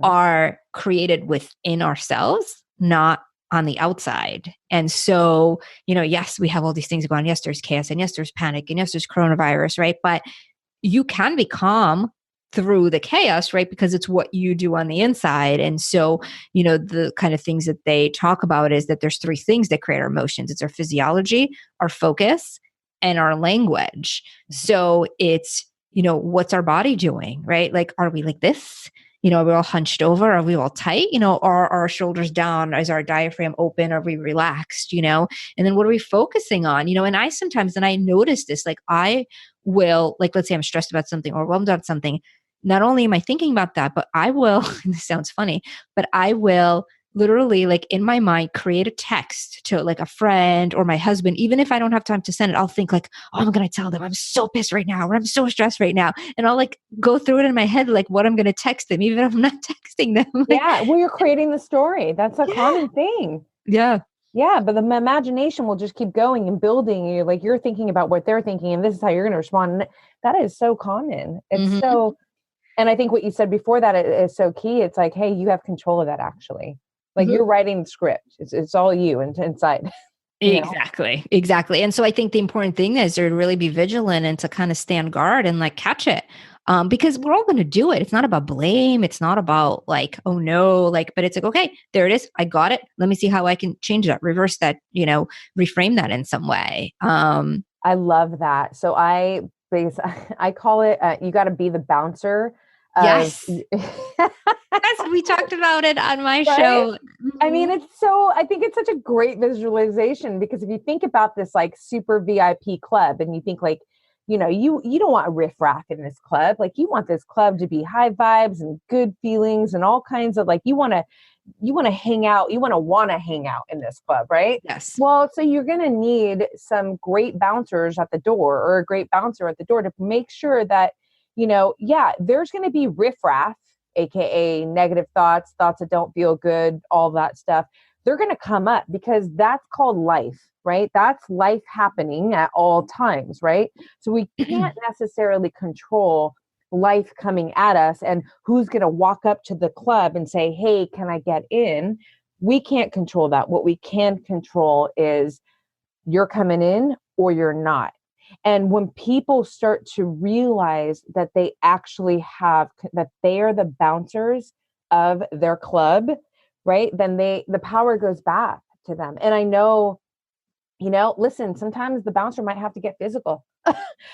are created within ourselves, not on the outside. And so, yes, we have all these things going on. Yes, there's chaos, and yes, there's panic, and yes, there's coronavirus, right? But you can be calm through the chaos, right? Because it's what you do on the inside. And so, the kind of things that they talk about is that there's 3 things that create our emotions. It's our physiology, our focus, and our language. So it's, what's our body doing, right? Like, are we like this? Are we all hunched over? Are we all tight? Are our shoulders down? Is our diaphragm open? Are we relaxed? And then what are we focusing on? And I sometimes, and I notice this, like I will, like, let's say I'm stressed about something or overwhelmed about something. Not only am I thinking about that, but I will, and this sounds funny, but I will literally like in my mind create a text to like a friend or my husband. Even if I don't have time to send it, I'll think like, oh, I'm going to tell them I'm so pissed right now, or I'm so stressed right now. And I'll like go through it in my head, like what I'm going to text them, even if I'm not texting them. Yeah. Well, you're creating the story. That's a common thing. Yeah. Yeah. But the imagination will just keep going and building you. Like you're thinking about what they're thinking, and this is how you're going to respond. And that is so common. It's so, and I think what you said before that is so key. It's like, hey, you have control of that actually. Like you're writing the script. It's all you inside. Exactly. And so I think the important thing is to really be vigilant and to kind of stand guard and like catch it. Because we're all going to do it. It's not about blame. It's not about like, oh no, like, but it's like, okay, there it is. I got it. Let me see how I can change that, reverse that, reframe that in some way. I love that. So I call it, you got to be the bouncer. Yes. Yes, we talked about it on my show. I mean, I think it's such a great visualization, because if you think about this like super VIP club and you think like, you don't want a riffraff in this club. Like you want this club to be high vibes and good feelings and all kinds of like, you want to hang out. You want to hang out in this club, right? Yes. Well, so you're going to need some great bouncers at the door, or a great bouncer at the door, to make sure that, there's going to be riffraff AKA negative thoughts, thoughts that don't feel good, all that stuff, they're going to come up because that's called life, right? That's life happening at all times, right? So we can't necessarily control life coming at us and who's going to walk up to the club and say, hey, can I get in? We can't control that. What we can control is you're coming in or you're not. And when people start to realize that they actually have, that they are the bouncers of their club, right? Then the power goes back to them. And I know, listen, sometimes the bouncer might have to get physical.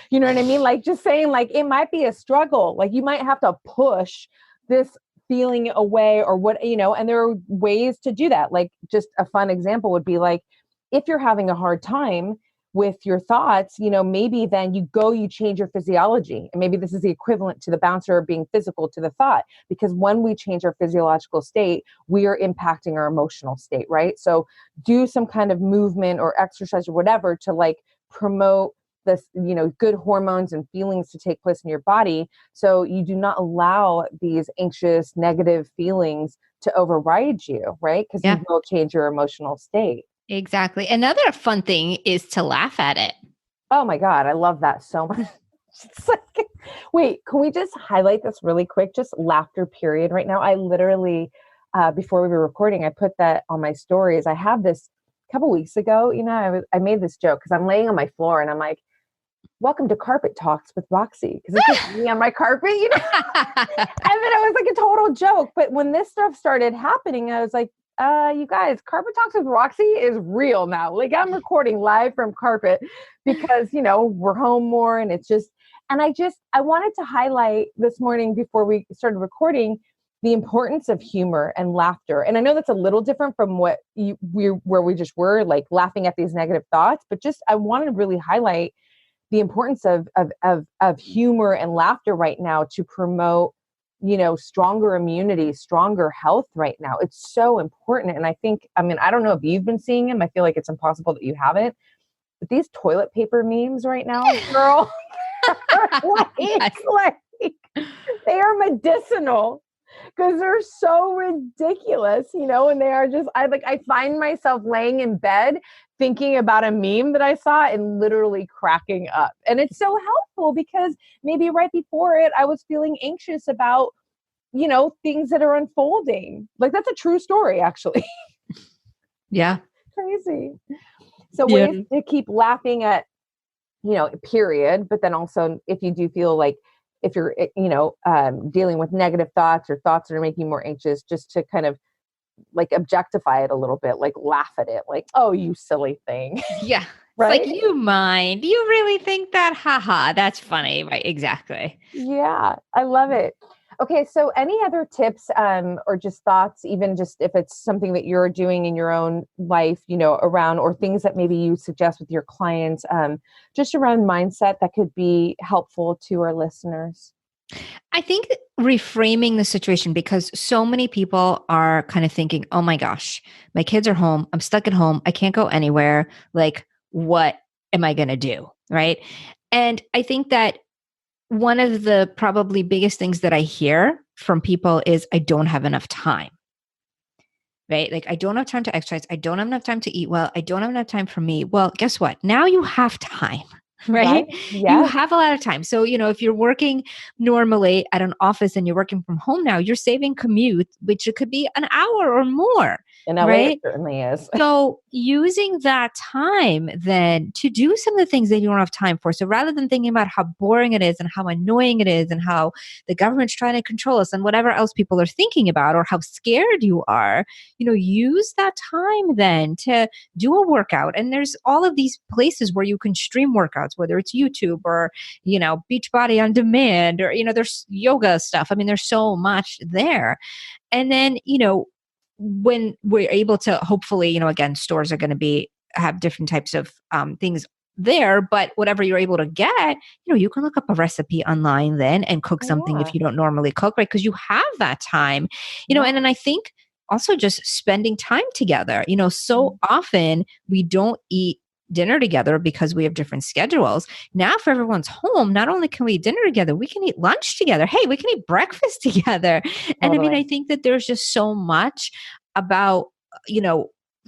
You know what I mean? Like just saying like, it might be a struggle. Like you might have to push this feeling away or what, and there are ways to do that. Like just a fun example would be like, if you're having a hard time with your thoughts, maybe then you change your physiology. And maybe this is the equivalent to the bouncer being physical to the thought, because when we change our physiological state, we are impacting our emotional state, right? So do some kind of movement or exercise or whatever to like promote this, good hormones and feelings to take place in your body. So you do not allow these anxious, negative feelings to override you, right? Because you will change your emotional state. Exactly. Another fun thing is to laugh at it. Oh my God, I love that so much. Wait, can we just highlight this really quick? Just laughter period right now. I literally, before we were recording, I put that on my stories. I have this a couple weeks ago, I made this joke because I'm laying on my floor and I'm like, welcome to Carpet Talks with Roxy. Because it's just me on my carpet, And then it was like a total joke. But when this stuff started happening, I was like, you guys, Carpet Talks with Roxy is real now. Like I'm recording live from carpet because, we're home more and it's just, and I wanted to highlight this morning before we started recording the importance of humor and laughter. And I know that's a little different from what where we just were like laughing at these negative thoughts, but just, I wanted to really highlight the importance of humor and laughter right now to promote stronger immunity, stronger health right now. It's so important. And I think, I don't know if you've been seeing them. I feel like it's impossible that you haven't. But these toilet paper memes right now, girl, like, they are medicinal because they're so ridiculous, and they are just, I find myself laying in bed thinking about a meme that I saw and literally cracking up. And it's so helpful because maybe right before it, I was feeling anxious about, things that are unfolding. Like that's a true story, actually. Yeah. Crazy. So ways to keep laughing at, period. But then also if you do feel like, if you're, dealing with negative thoughts or thoughts that are making you more anxious, just to kind of like objectify it a little bit, like laugh at it, like, oh, you silly thing. Yeah. Right. It's like, you mind? You really think that? Haha, that's funny. Right. Exactly. Yeah. I love it. Okay. So any other tips or just thoughts, even just if it's something that you're doing in your own life, around, or things that maybe you suggest with your clients, just around mindset that could be helpful to our listeners? I think reframing the situation, because so many people are kind of thinking, oh my gosh, my kids are home. I'm stuck at home. I can't go anywhere. Like, what am I going to do? Right. And I think that one of the probably biggest things that I hear from people is I don't have enough time. Right? Like I don't have time to exercise. I don't have enough time to eat well. I don't have enough time for me. Well, guess what? Now you have time. Right? Yeah. You have a lot of time. So, if you're working normally at an office and you're working from home now, you're saving commute, which it could be an hour or more. In LA, right? It certainly is. So using that time then to do some of the things that you don't have time for. So rather than thinking about how boring it is and how annoying it is and how the government's trying to control us and whatever else people are thinking about, or how scared you are, use that time then to do a workout. And there's all of these places where you can stream workouts, whether it's YouTube or, Beachbody on demand, or, there's yoga stuff. I mean, there's so much there. And then, when we're able to, hopefully, again, stores are going to have different types of things there, but whatever you're able to get, you can look up a recipe online then and cook something if you don't normally cook, right? Because you have that time, and then I think also just spending time together, so often we don't eat dinner together because we have different schedules. Now, if everyone's home, not only can we eat dinner together, we can eat lunch together. Hey, we can eat breakfast together. And I mean, I think that there's just so much about,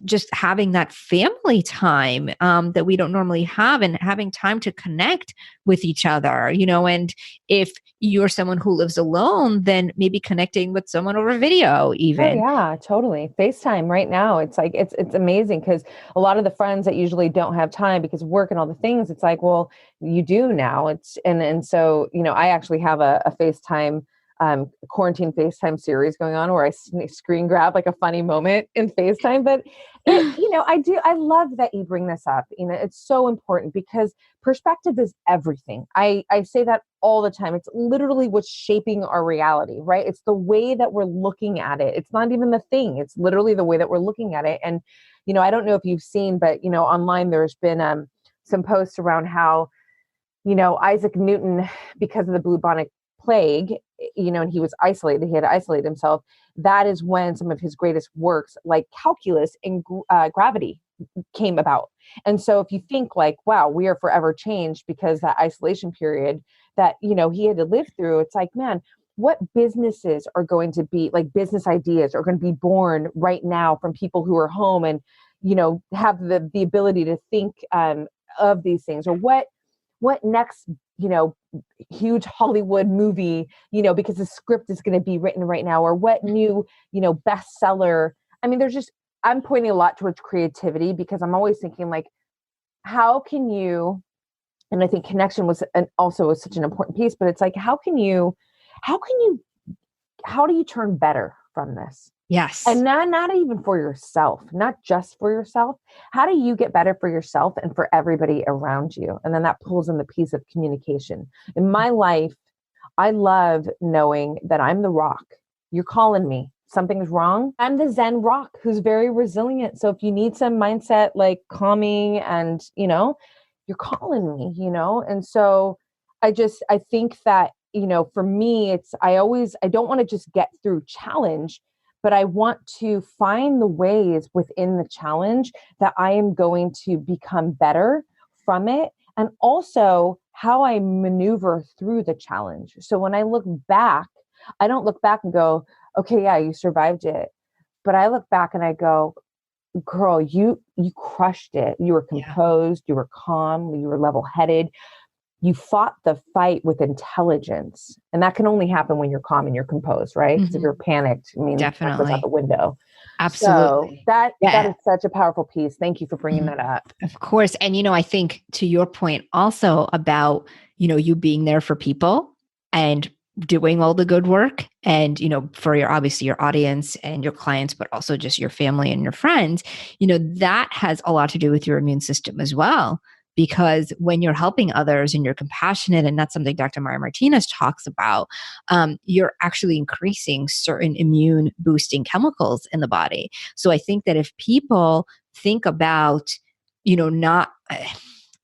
just having that family time that we don't normally have, and having time to connect with each other, and if you're someone who lives alone, then maybe connecting with someone over video even. Oh yeah, totally. FaceTime right now. It's like, it's amazing because a lot of the friends that usually don't have time because of work and all the things, it's like, well, you do now. And so, I actually have a FaceTime quarantine FaceTime series going on where I screen grab like a funny moment in FaceTime. But I love that you bring this up. It's so important because perspective is everything. I say that all the time. It's literally what's shaping our reality, right? It's the way that we're looking at it. It's not even the thing. It's literally the way that we're looking at it. And, I don't know if you've seen, but, online there's been some posts around how, Isaac Newton, because of the bubonic plague, and he was isolated, he had to isolate himself. That is when some of his greatest works like calculus and gravity came about. And so if you think like, wow, we are forever changed because that isolation period that, he had to live through, it's like, man, what businesses are going to be like business ideas are going to be born right now from people who are home and, have the ability to think of these things, or what next, huge Hollywood movie, because the script is going to be written right now, or what new, bestseller. I mean, I'm pointing a lot towards creativity because I'm always thinking like, how can you, and I think connection was also such an important piece, but it's like, how do you turn better from this? Yes. And not even for yourself, not just for yourself. How do you get better for yourself and for everybody around you? And then that pulls in the piece of communication. In my life, I love knowing that I'm the rock. You're calling me. Something's wrong. I'm the Zen rock who's very resilient. So if you need some mindset, like calming and, you're calling me, And so I think that, for me, I don't want to just get through challenge, but I want to find the ways within the challenge that I am going to become better from it. And also how I maneuver through the challenge. So when I look back, I don't look back and go, okay, yeah, you survived it. But I look back and I go, girl, you crushed it. You were composed, you were calm, you were level-headed. You fought the fight with intelligence. And that can only happen when you're calm and you're composed, right? Because if you're panicked, that goes out the window. Absolutely. So that is such a powerful piece. Thank you for bringing that up. Of course. And, I think to your point also about, you being there for people and doing all the good work and, for obviously your audience and your clients, but also just your family and your friends, that has a lot to do with your immune system as well. Because when you're helping others and you're compassionate, and that's something Dr. Mara Martinez talks about, you're actually increasing certain immune boosting chemicals in the body. So I think that if people think about,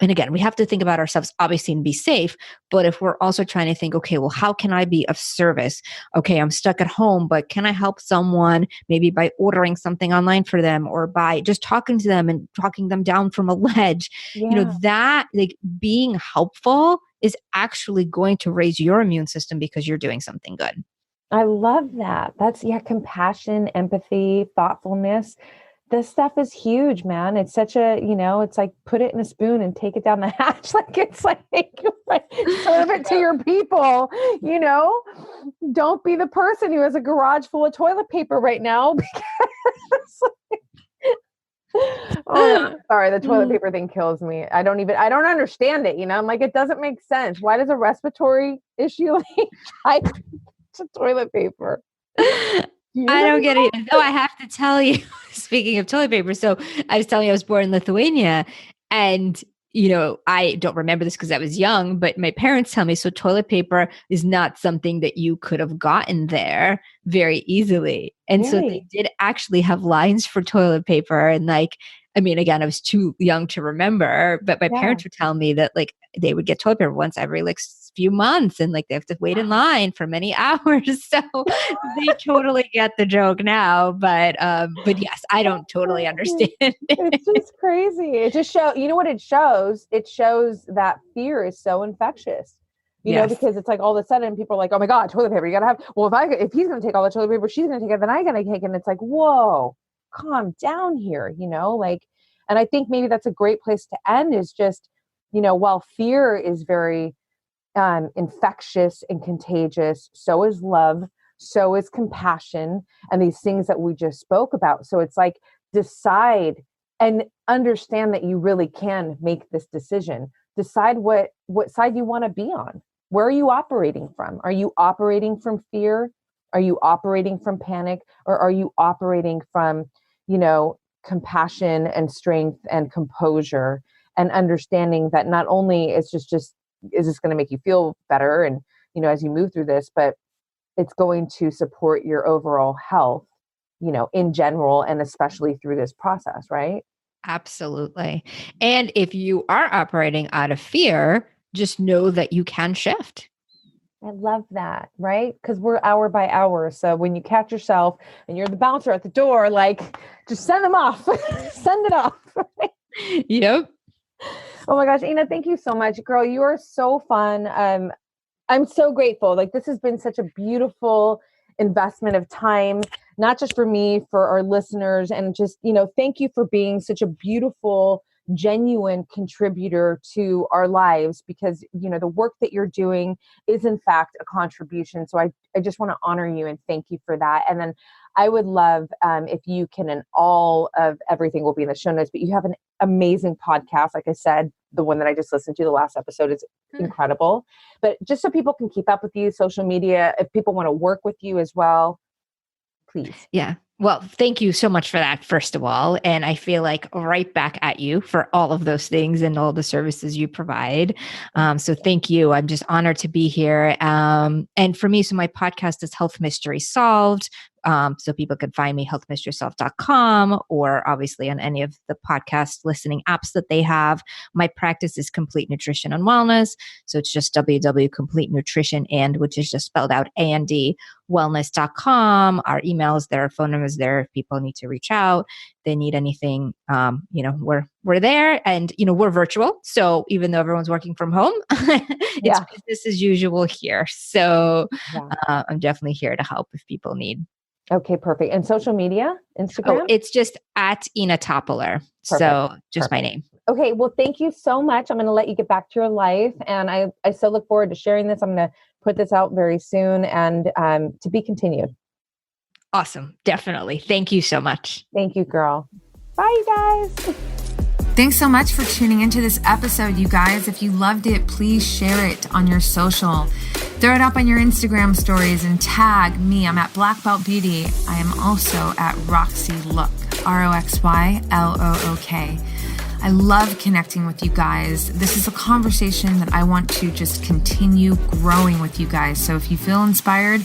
and again, we have to think about ourselves, obviously, and be safe. But if we're also trying to think, okay, well, how can I be of service? Okay, I'm stuck at home, but can I help someone maybe by ordering something online for them, or by just talking to them and talking them down from a ledge? Yeah. That like being helpful is actually going to raise your immune system because you're doing something good. I love that. That's compassion, empathy, thoughtfulness. This stuff is huge, man. It's such a, it's like put it in a spoon and take it down the hatch. It's like serve it to your people, Don't be the person who has a garage full of toilet paper right now. Oh, sorry. The toilet paper thing kills me. I don't understand it. I'm like, it doesn't make sense. Why does a respiratory issue type to toilet paper? I don't get it. Oh, I have to tell you, speaking of toilet paper. So I was telling you I was born in Lithuania, and, I don't remember this because I was young, but my parents tell me, so toilet paper is not something that you could have gotten there very easily. And so they did actually have lines for toilet paper. And I mean, again, I was too young to remember, but my parents would tell me that like they would get toilet paper once every like few months and like they have to wait in line for many hours. So they totally get the joke now. But yes, I don't totally understand it. It's just crazy. It just shows, you know what it shows? It shows that fear is so infectious. You know, because it's like all of a sudden people are like, oh my God, toilet paper, you gotta have, well, if he's going to take all the toilet paper, she's going to take it, then I got to take it. And it's like, whoa, calm down here, you know, like, and I think maybe that's a great place to end is just, you know, while fear is very infectious and contagious, so is love, so is compassion, and these things that we just spoke about. So it's like, decide and understand that you really can make this decision. Decide what side you want to be on. Where are you operating from? Are you operating from fear? Are you operating from panic? Or are you operating from, you know, compassion and strength and composure and understanding that not only is this going to make you feel better and, you know, as you move through this, but it's going to support your overall health, you know, in general, and especially through this process, right? Absolutely. And if you are operating out of fear, just know that you can shift. I love that, right? Because we're hour by hour. So when you catch yourself and you're the bouncer at the door, like just send them off, send it off. Yep. Oh my gosh, Ina, thank you so much. Girl, you are so fun. I'm so grateful. Like this has been such a beautiful investment of time, not just for me, for our listeners, and just, you know, thank you for being such a beautiful, genuine contributor to our lives, because, you know, the work that you're doing is in fact a contribution. So I just want to honor you and thank you for that. And then I would love if you can, and all of everything will be in the show notes, but you have an amazing podcast. Like I said, the one that I just listened to, the last episode, is incredible. But just so people can keep up with you, social media, if people want to work with you as well, please. Yeah. Well, thank you so much for that, first of all. And I feel like right back at you for all of those things and all the services you provide. So thank you. I'm just honored to be here. And for me, so my podcast is Health Mystery Solved. So people can find me healthmysterysolved.com, or obviously on any of the podcast listening apps that they have. My practice is Complete Nutrition and Wellness. So it's just www.completenutrition, which is just spelled out AND, wellness.com. Our email is there, phone number is there. If people need to reach out, they need anything, you know, we're there, and, you know, we're virtual. So even though everyone's working from home, it's business as usual here. So I'm definitely here to help if people need. Okay, perfect. And social media, Instagram? Oh, it's just at Ina Topiler. So just my name. Okay, well, thank you so much. I'm going to let you get back to your life. And I so look forward to sharing this. I'm going to put this out very soon, and to be continued. Awesome. Definitely. Thank you so much. Thank you, girl. Bye, you guys. Thanks so much for tuning into this episode, you guys. If you loved it, please share it on your social. Throw it up on your Instagram stories and tag me. I'm at Black Belt Beauty. I am also at Roxy Look, RoxyLook. I love connecting with you guys. This is a conversation that I want to just continue growing with you guys. So if you feel inspired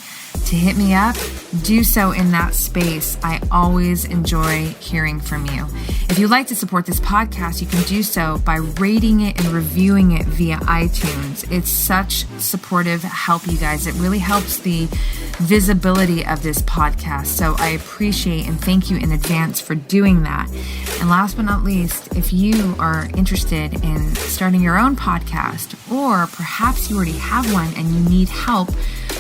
to hit me up, do so in that space. I always enjoy hearing from you. If you'd like to support this podcast, you can do so by rating it and reviewing it via iTunes. It's such supportive help, you guys. It really helps the visibility of this podcast. So I appreciate and thank you in advance for doing that. And last but not least, if you are interested in starting your own podcast, or perhaps you already have one and you need help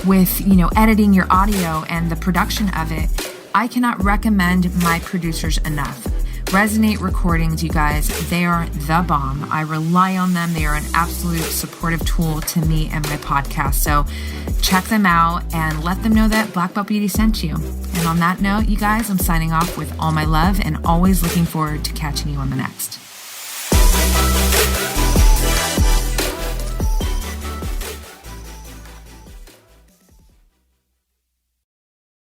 with, you know, editing your audio and the production of it, I cannot recommend my producers enough. Resonate Recordings, you guys, they are the bomb. I rely on them. They are an absolute supportive tool to me and my podcast. So check them out and let them know that Black Belt Beauty sent you. And on that note, you guys, I'm signing off with all my love and always looking forward to catching you on the next.